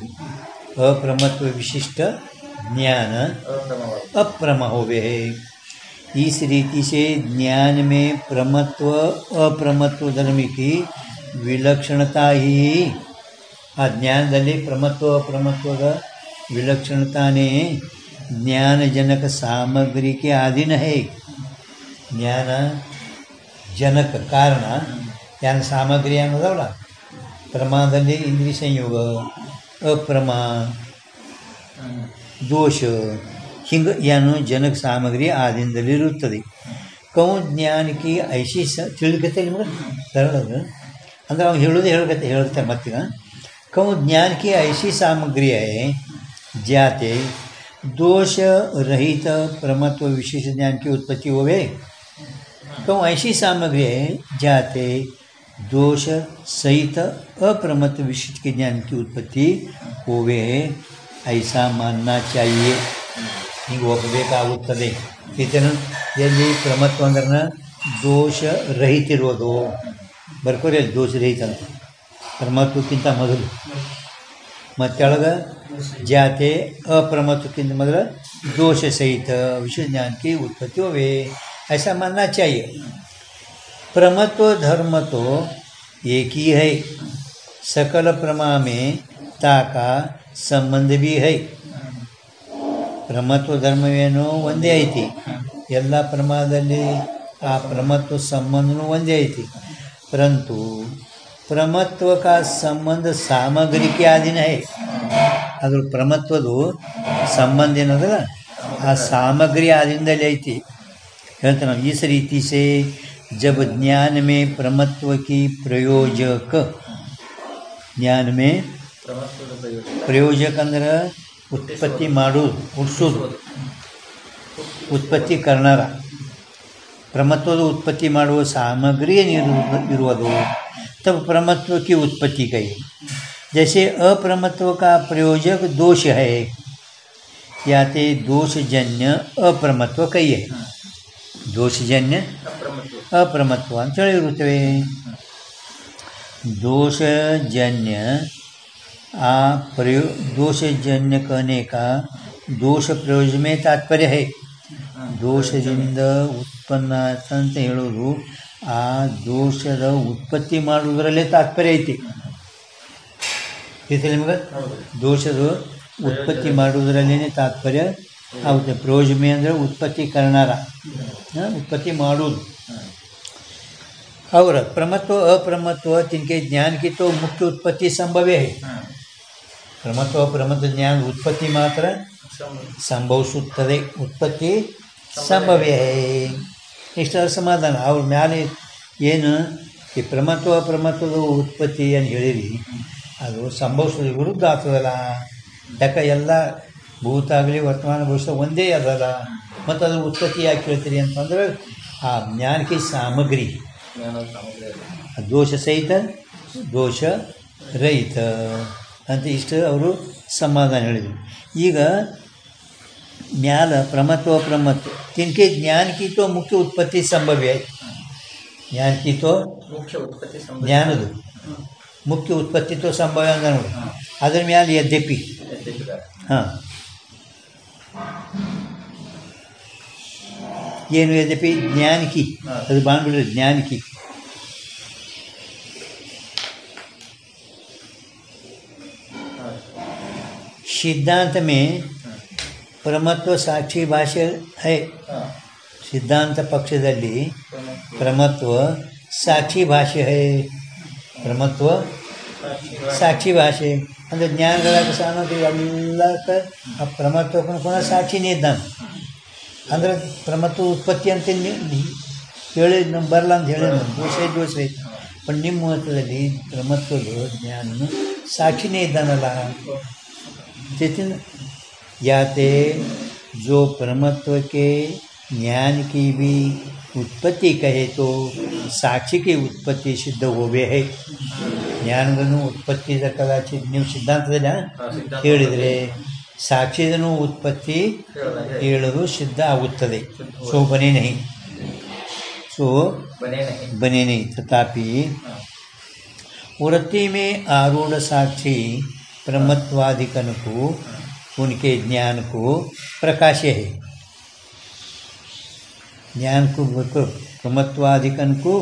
अप्रमत्व विशिष्ट ज्ञान अप्रमा होवे है. इस रीति से ज्ञान में प्रमत्व अप्रमत्व धर्म की विलक्षणता ही आ ज्ञानದಲ್ಲಿ ಪ್ರಮತ್ವ ಅಪ್ರಮತ್ವದ ವಿಲಕ್ಷಣತಾನೇ ज्ञानजनक सामग्री के अधीन है. ज्ञान जनक कारण ज्ञान सामग्री ಅನ್ನೋದಲ್ಲ, ಪ್ರಮಾದಲ್ಲಿ ಇಂದ್ರಿಯ ಸಂಯೋಗ, अप्रमा, दोष ಹಿಂಗೆ ಏನು ಜನಕ ಸಾಮಗ್ರಿ ಆದಿಂದಲಿರುತ್ತದೆ. ಕೌ ಜ್ಞಾನಕ್ಕೆ ಐಶಿ ತಿಳಿಕತೆ ನಿಮಗೆ ಸರಳದು ಅಂದರೆ ಅವ್ನು ಹೇಳೋದು ಹೇಳ್ತಾರೆ ಮತ್ತೀಗ. ಕೌ ಜ್ಞಾನಕ್ಕೆ ಐಶಿ ಸಾಮಗ್ರಿ ಜಾತೆ दोष रहित प्रमत्व विशेष ज्ञान की उत्पत्ति होवे. कौन ऐसी सामग्री है जाते दोष सहित अप्रमत्व विशिष्ट के ज्ञान की उत्पत्ति होवे है, ऐसा मानना चाहिए. ಹಿಂಗೆ ಒಪ್ಪಬೇಕಾಗುತ್ತದೆ. ಇದನ್ನು ಎಲ್ಲಿ ಪ್ರಮತ್ವ ಅಂದ್ರೆ ದೋಷ ರಹಿತ ಇರೋದು ಬರ್ಕೋರಿ, ಅಲ್ಲಿ ದೋಷ ರಹಿತ ಅಂತ ಪ್ರಮತ್ವಕ್ಕಿಂತ ಮೊದಲು, ಮತ್ತೊಳಗೆ ಜಾತೆ अप्रमत्वಕ್ಕಿಂತ ಮೊದಲು दोष सहित विशेष ज्ञान की उत्पत्ति होवे, ऐसा मानना चाहिए. प्रमत्व धर्म तो एक ही है, सकल प्रमा में ताका संबंध भी है. ಪ್ರಮತ್ವ ಧರ್ಮವೇನೋ ಒಂದೇ ಐತಿ, ಎಲ್ಲ ಪ್ರಮಾದದಲ್ಲಿ ಆ ಪ್ರಮತ್ವ ಸಂಬಂಧನೂ ಒಂದೇ ಐತಿ. ಪರಂತು ಪ್ರಮತ್ವ का ಸಂಬಂಧ ಸಾಮಗ್ರಿ के अधीन है. ಅದ್ರ ಪ್ರಮತ್ವದು ಸಂಬಂಧ ಏನದಲ್ಲ ಆ ಸಾಮಗ್ರಿ ಆದಿಂದಲೇ ಐತಿ ಹೇಳ್ತಾರೆ ನಾವು. इस रीति से जब ज्ञान में प्रमत्व की प्रयोजक, ज्ञान में प्रयोजक ಅಂದ್ರೆ ಉತ್ಪತ್ತಿ ಮಾಡೋದು, ಹುಟ್ಟಿಸೋದು, ಉತ್ಪತ್ತಿ ಕರ್ನಾರ, ಪ್ರಮತ್ವದ ಉತ್ಪತ್ತಿ ಮಾಡುವ ಸಾಮಗ್ರಿ ಇರುವುದು, तब प्रमत्व की उत्पत्ति कही. जैसे अप्रमत्व का प्रयोजक दोष है, याते दोषजन्य अप्रमत्व कही है. दोषजन्य अप्रमत्व ಅಂತ ಹೇಳಿರುತ್ತವೆ. दोषजन्य आ दोषजन्य कहने का दोष प्रयोजन में तात्पर्य है. ದೋಷದಿಂದ ಉತ್ಪನ್ನ ಅಂತ ಹೇಳೋದು ಆ ದೋಷದ ಉತ್ಪತ್ತಿ ಮಾಡುವುದರಲ್ಲೇ ತಾತ್ಪರ್ಯ ಐತಿ. ಐತಿ ನಿಮ್ಗೆ ದೋಷದ ಉತ್ಪತ್ತಿ ಮಾಡುವುದರಲ್ಲೇ ತಾತ್ಪರ್ಯ ಆಗುತ್ತೆ. ಪ್ರೋಜಮೆ ಅಂದರೆ ಉತ್ಪತ್ತಿ ಕರ್ನಾರ, ಉತ್ಪತ್ತಿ ಮಾಡುವುದು. और प्रमत्व अप्रमत्व तिनके ज्ञान की तो मुख्य उत्पत्ति संभव्य है. प्रमत्व अप्रमत्व ज्ञान उत्पत्ति मात्र ಸಂಭವಿಸುತ್ತದೆ, ಉತ್ಪತ್ತಿ ಸಂಭವ್ಯ ಇಷ್ಟರ ಸಮಾಧಾನ. ಅವ್ರ ಮ್ಯಾಲೆ ಏನು ಈ ಪ್ರಮತ್ವ ಅಪ್ರಮತ್ವದ ಉತ್ಪತ್ತಿ ಏನು ಹೇಳಿರಿ ಅದು ಸಂಭವಿಸೋದು ವಿರುದ್ಧ ಆಗ್ತದಲ್ಲ. ಯಾಕೆ ಎಲ್ಲ ಭೂತ ಆಗಲಿ ವರ್ತಮಾನ ಭವಿಷ್ಯ ಒಂದೇ ಅದಲ್ಲ, ಮತ್ತು ಅದ್ರ ಉತ್ಪತ್ತಿ ಯಾಕೆ ಹೇಳ್ತೀರಿ ಅಂತಂದ್ರೆ ಆ ಜ್ಞಾನಕ್ಕೆ ಸಾಮಗ್ರಿ ದೋಷ ಸಹಿತ ದೋಷ ರಹಿತ ಅಂತ ಇಷ್ಟು ಅವರು ಸಮಾಧಾನ ಹೇಳಿದರು. ಈಗ ಮ್ಯಾಲ प्रमत्व प्रमत्व तिनके ज्ञान की तो मुख्य उत्पत्ति संभव्य है. ज्ञान की तो ಜ್ಞಾನದು ಮುಖ್ಯ ಉತ್ಪತ್ತಿ तो ಸಂಭವ ಅಂತ ನೋಡಿ. ಅದ್ರ ಮ್ಯಾಲೆ ಯದ್ಯಪಿ ಹಾಂ ಏನು यद्यपि ज्ञान की ಅದು ಬಾಂಡ್ಬಿಡ್ರಿ ज्ञान की सिद्धांत में प्रमत्व साक्षी भाष्य है. सिद्धांत पक्षದಲ್ಲಿ प्रमत्व साक्षी भाष्य है. प्रमत्व साक्षी भाष्य ಅಂದರೆ ಜ್ಞಾನಗಳಾಗ ಸಾಮಗ್ರಿ ಎಲ್ಲಕ್ಕೆ ಆ ಪ್ರಮತ್ವಕ್ಕೂ ಕೂಡ ಸಾಕ್ಷಿನೇ ಇದ್ದಾನೆ. ಅಂದ್ರೆ ಪ್ರಮತ್ವ ಉತ್ಪತ್ತಿ ಅಂತ ಹೇಳಿ ನಮ್ಮ ಬರಲ್ಲ ಅಂತ ಹೇಳಿ ದೋಷ ಐತೆ. पण ನಿಮ್ಮ ಮತದಲ್ಲಿ ಪ್ರಮತ್ವದ ಜ್ಞಾನನು ಸಾಕ್ಷಿನೇ ಇದ್ದಾನಲ್ಲ. लेकिन याते जो प्रमत्व के ज्ञान की भी उत्पत्ति कहे तो साक्षी की उत्पत्ति सिद्ध होवे है. ಜ್ಞಾನದನು ಉತ್ಪತ್ತಿ ಕದಾಚಿತ್ ನೀವು ಸಿದ್ಧಾಂತದಲ್ಲಿ ಹೇಳಿದರೆ ಸಾಕ್ಷಿದನು ಉತ್ಪತ್ತಿ ಹೇಳೋದು ಸಿದ್ಧ ಆಗುತ್ತದೆ. सो बने नहीं, सो बने नहीं. तथापि वृत्ति में आरूढ़ साक्षी प्रमत्वादिकन को उनके ज्ञान को प्रकाश्य है. ज्ञान को प्रमत्वादिकन को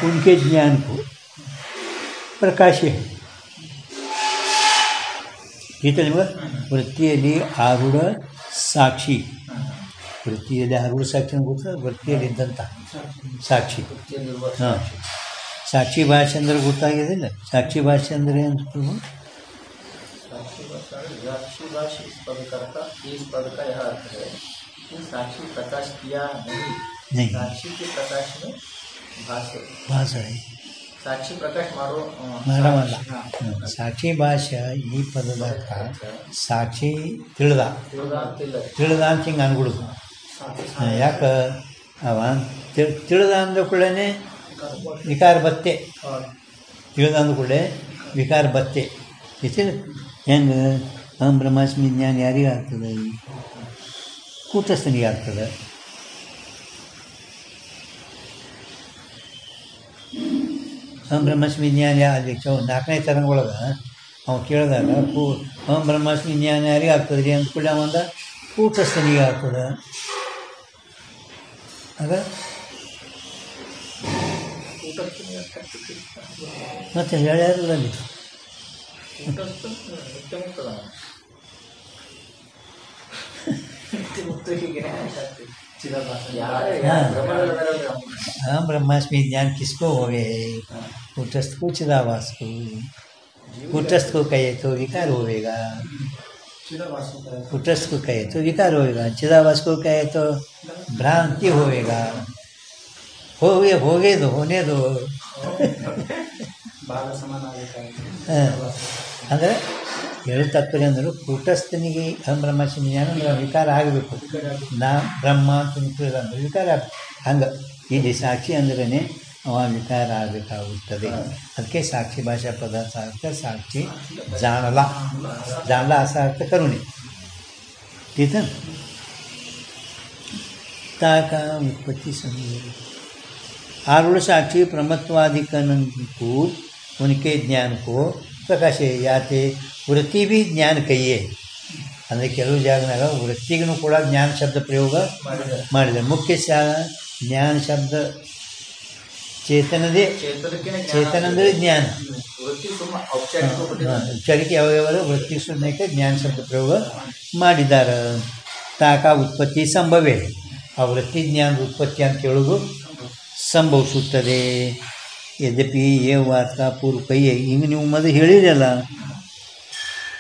उनके ज्ञान को प्रकाश्य है. ವೃತ್ತಿಯಲ್ಲಿ ಆರೂಢ ಸಾಕ್ಷಿ, ವೃತ್ತಿಯಲ್ಲಿ ಆರೂಢ ಸಾಕ್ಷಿ ಅಂತ ಗೊತ್ತಾ? ವೃತ್ತಿಯಲ್ಲಿದ್ದಂಥ ಸಾಕ್ಷಿ. ಹಾಂ, ಸಾಕ್ಷಿ ಭಾಷೆ ಅಂದರೆ ಗೊತ್ತಾಗಿದಿಲ್ಲ. ಸಾಕ್ಷಿ ಭಾಷೆ ಅಂದರೆ ಏನು? नहीं, ಭಾಷೆ ಸಾಕ್ಷಿ ಪ್ರಕಾಶ್ ಮಾಡೋ ಮಾಡಲ್ಲ. ಸಾಕ್ಷಿ ಭಾಷೆ ಈ ಪದದ ಸಾಕ್ಷಿ ತಿಳಿದ ಅಂತ ಹಿಂಗೆ ಅನ್ಬಿಡುದು. ಯಾಕೆ ಅವ ತಿಳಿದ ಅಂದ ಕೂಡಲೇ ವಿಕಾರ ಬತ್ತೆ, ತಿಳಿದ ಅಂದ ಕೂಡಲೇ ವಿಕಾರ ಬತ್ತೆ. ಹೆಂಗೆ ಬ್ರಹ್ಮಾಸ್ಮಿ ಜ್ಞಾನ ಯಾರಿಗೆ ಆಗ್ತದೆ? ಕೂಟಸ್ಥನಿಗೆ ಆಗ್ತದೆ. ಬ್ರಹ್ಮಾಸ್ಮಿ ಜ್ಞಾನ ಅಲ್ಲಿ ನಾಲ್ಕನೇ ತರಂಗೊಳಗೆ ಅವ್ನು ಕೇಳಿದಾಗ ಬ್ರಹ್ಮಾಸ್ಮಿ ಜ್ಞಾನ ಯಾರಿಗೆ ಆಗ್ತದೆ ರೀ ಅಂದ್ಕೊಳ್ಳಿ ಅವಂದ ಕೂಟಸ್ಥನಿಗೆ ಆಗ್ತದೆ. ಆಗ ಮತ್ತೆ ಹೇಳ್ಯಾರಲ್ಲ ಅಲ್ಲಿ हाँ, ब्रह्मास्मि ज्ञान किसको होवे? कूटस्थ को, चिदाभास को. कूटस्थ को कहे तो विकार होवेगा, कूटस्थ को कहे तो विकार होवेगा, चिदाभास को कहे तो भ्रांति होवेगा. होगे दो, होने दो. ಅಂದರೆ ಹೇಳೋ ತಾತ್ಪರ್ಯ ಅಂದರು ಕೂಟಸ್ಥನಿಗೆ ಬ್ರಹ್ಮಾಸ್ಮಿ ಜ್ಞಾನ ಅಂದ್ರೆ ವಿಕಾರ ಆಗಬೇಕು. ನಾ ಬ್ರಹ್ಮ ಅಂತ ಅಂದ್ರೆ ವಿಕಾರ ಹಂಗೆ ಇಲ್ಲಿ ಸಾಕ್ಷಿ ಅಂದ್ರೇ ಅವ ವಿಕಾರ ಆಗಬೇಕಾಗುತ್ತದೆ. ಅದಕ್ಕೆ ಸಾಕ್ಷಿ ಭಾಷಾ ಪದಾರ್ಥ ಅರ್ಥ ಸಾಕ್ಷಿ ಜಾಣಲ, ಜಾಣಲ असा अर्थ करू नये. ठीक है. ताका उत्पत्ति समझ आरूढ़ साक्षी प्रमत्वादिकन को उनके ज्ञान को प्रकाश है. याते वृत्ति भी ज्ञान कहिए. ಅಂದರೆ ಕೆಲವು ಜಾಗನಾಗ ವೃತ್ತಿಗೂ ಕೂಡ ಜ್ಞಾನ ಶಬ್ದ ಪ್ರಯೋಗ ಮಾಡಿದ್ದಾರೆ. ಮುಖ್ಯ ಜ್ಞಾನ ಶಬ್ದ ಚೇತನದೇ, ಚೇತನ ಅಂದರೆ ಜ್ಞಾನ. ಔಪಚಾರಿಕ ಯಾವ್ಯಾವ ವೃತ್ತಿ ಶೂನ್ಯಕ್ಕೆ ಜ್ಞಾನ ಶಬ್ದ ಪ್ರಯೋಗ ಮಾಡಿದ್ದಾರೆ. ತಾಕ ಉತ್ಪತ್ತಿ ಸಂಭವೇ, ಆ ವೃತ್ತಿ ಜ್ಞಾನದ ಉತ್ಪತ್ತಿ ಅಂತ ಹೇಳೋದು ಸಂಭವಿಸುತ್ತದೆ. ಯದ್ಯಪಿ ಏ ವಾರ್ತಾ ಪೂರ್ವ ಕೈಯೇ ಹಿಂಗೆ ನೀವು ಮೊದಲು ಹೇಳಿರಲ್ಲ,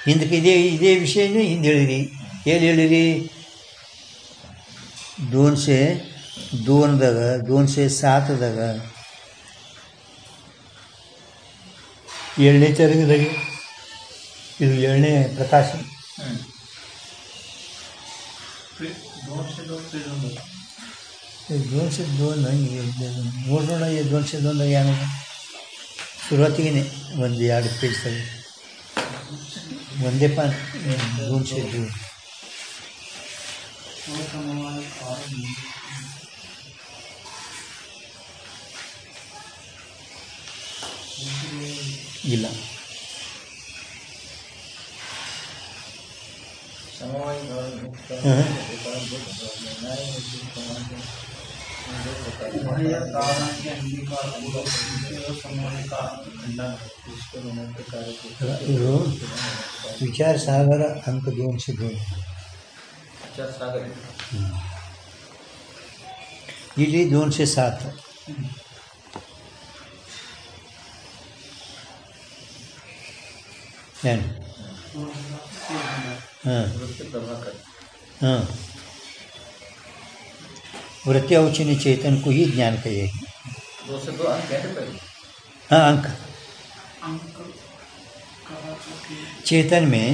ಹಿಂದಕ್ಕೆ ಇದೇ ವಿಷಯನೇ ಹಿಂದೆ ಹೇಳಿರಿ. ಎಲ್ಲಿ ಹೇಳಿರಿ? 202ದಾಗ 207ದಾಗ 7ನೇ ತರಗತಿಯಾಗೆ ಇದು 7ನೇ ಪ್ರಕಾಶ. 202 ನೋಡೋಣ. 202 ಏನು ಶುರುವಾತಿಗೆ ಒಂದು 2 ಪೇಜ್ ತಗ ಒಂದೇ 202 ಇಲ್ಲ. ಇದು ವಿಚಾರ ಸಾಗರ ಅಂಕ 202. ಇಲ್ಲಿ 207 ಏನು? हाँ, वृत्ति अवचिनी चेतन को ही ज्ञान कहिए. हाँ, अंक चेतन में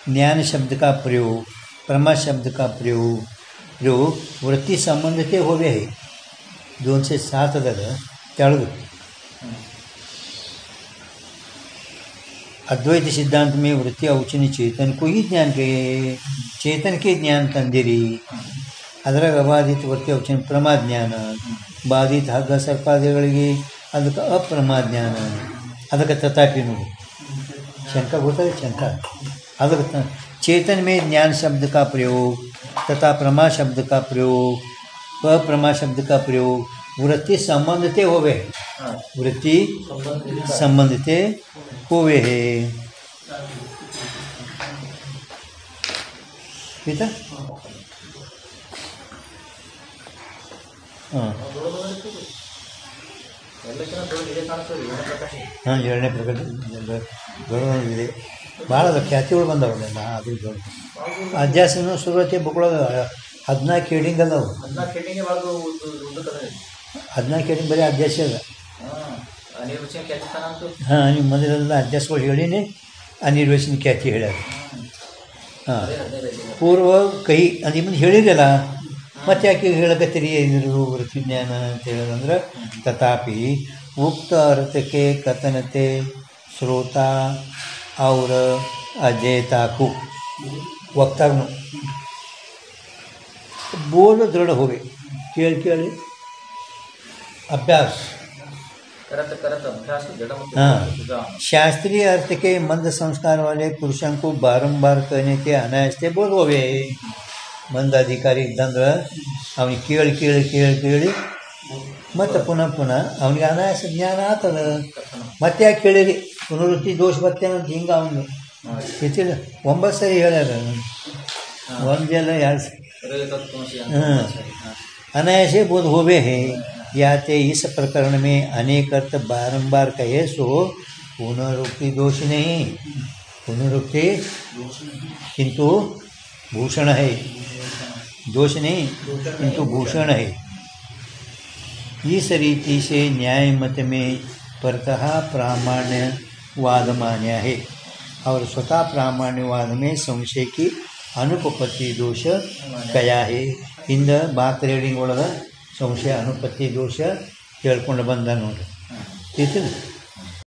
ज्ञान शब्द का प्रयोग, प्रमा शब्द का प्रयोग वृत्ति संबंधित होवे है. 207 तेलुगु अद्वैत सिद्धांत में वृत्ति अवचिनी चेतन को ही ज्ञान कहिए. चेतन के ज्ञान ತಂದಿರಿ, ಅದರಾಗ ಅಬಾಧಿತ ವೃತ್ತಿ ಅವಚಿನ ಪ್ರಮಾ ಜ್ಞಾನ, ಬಾಧಿತ ಹಗ್ಗ ಸರ್ಪಾದಿಗಳಿಗೆ ಅದಕ್ಕೆ ಅಪ್ರಮಾ ಜ್ಞಾನ. ಅದಕ್ಕೆ ತಥಾಪಿ ನೋಡಿ ಶಂಕ ಗೊತ್ತದೆ. ಶಂಕ ಅದಕ್ಕೆ चेतन में ज्ञान शब्द का प्रयोग तथा प्रमा शब्द का प्रयोग, अप्रमा शब्द का प्रयोग वृत्ति संबंधित होवे, वृत्ति संबंधित होवे है. ठीक है. हाँ हाँ, 7ನೇ ಪ್ರಕಟ ಇದೆ. ಭಾಳ ಖ್ಯಾತಿಗಳು ಬಂದವಲ್ಲ. ಅದು ಅಧ್ಯಾಸನೂ ಶುರುವಾತಿ ಬುಕ್ಳಾಗ 14 ಹೇಡಿಂಗ್ ಅದಾವು. 14 ಹೇಡಿಂಗ್ ಬರೀ ಅಧ್ಯಾಸ ಅದ. ಹಾಂ, ನೀವು ಮೊದಲೆಲ್ಲ ಅಧ್ಯಾಸಗಳು ಹೇಳಿನಿ, ಅನಿರ್ವಚನ ಖ್ಯಾತಿ ಹೇಳ್ಯಾರ. ಹಾಂ, ಪೂರ್ವ ಕೈ ಅದು ಮುಂದೆ ಹೇಳಿರಲ್ಲ, ಮತ್ತೆ ಯಾಕೆ ಹೇಳಕತ್ತೀರಿ ಇದ್ರು ವೃತ್ತಿಜ್ಞಾನ ಅಂತ ಹೇಳೋದಂದ್ರೆ, ತಥಾಪಿ ಉಕ್ತ ಅರ್ಥಕ್ಕೆ ಕಥನತೆ श्रोता और अजयता को वक्ता बोल दृढ़ हो गए. केಳಿ अभ्यास हाँ. शास्त्रीय अर्थ के मंद संस्कार वाले पुरुषों को बारंबार कहने के अनायास बोध हो गए. मंद अधिकारी इद्ದಂದ್ರೆ ಅವನಿಗೆ ಕೇಳಿ ಕೇಳಿ ಕೇಳಿ ಕೇಳಿ ಮತ್ತು ಪುನಃ ಪುನಃ ಅವನಿಗೆ ಅನಾಯಾಸ ಜ್ಞಾನ ಆಗ್ತದ. ಮತ್ತೆ ಯಾಕೆ ಕೇಳಿರಿ ಪುನರುತ್ತಿ ದೋಷ ಬರ್ತೇನಂತ ಹಿಂಗೆ ಅವನು ಹೆಚ್ಚಿಲ್ಲ. 9 ಸರಿ ಹೇಳ್ಯಾರ, ಒಂದೆಲ್ಲ 2 ಸರಿ. हाँ, अनायास बोध होवे है. याते इस प्रकरण में अनेक अर्थ बारंबार कहे सो पुनरुक्ति दोष नहीं, पुनरुक्ति किंतु भूषण है. दोष नहीं किंतु भूषण है. इस रीति से न्याय मत में परतः प्रामाण्यवाद मान्या है और स्वतः प्रामाण्यवाद में संशय की अनुपपत्ति दोष कया है. ಹಿಂದ ಬಾತ್ ರೀಡಿಂಗ್ ಒಳಗೆ ಸಂಶಯ ಅನುಪತ್ತಿ ದೋಷ ಹೇಳ್ಕೊಂಡು ಬಂದ ನೋಡ್ರಿ.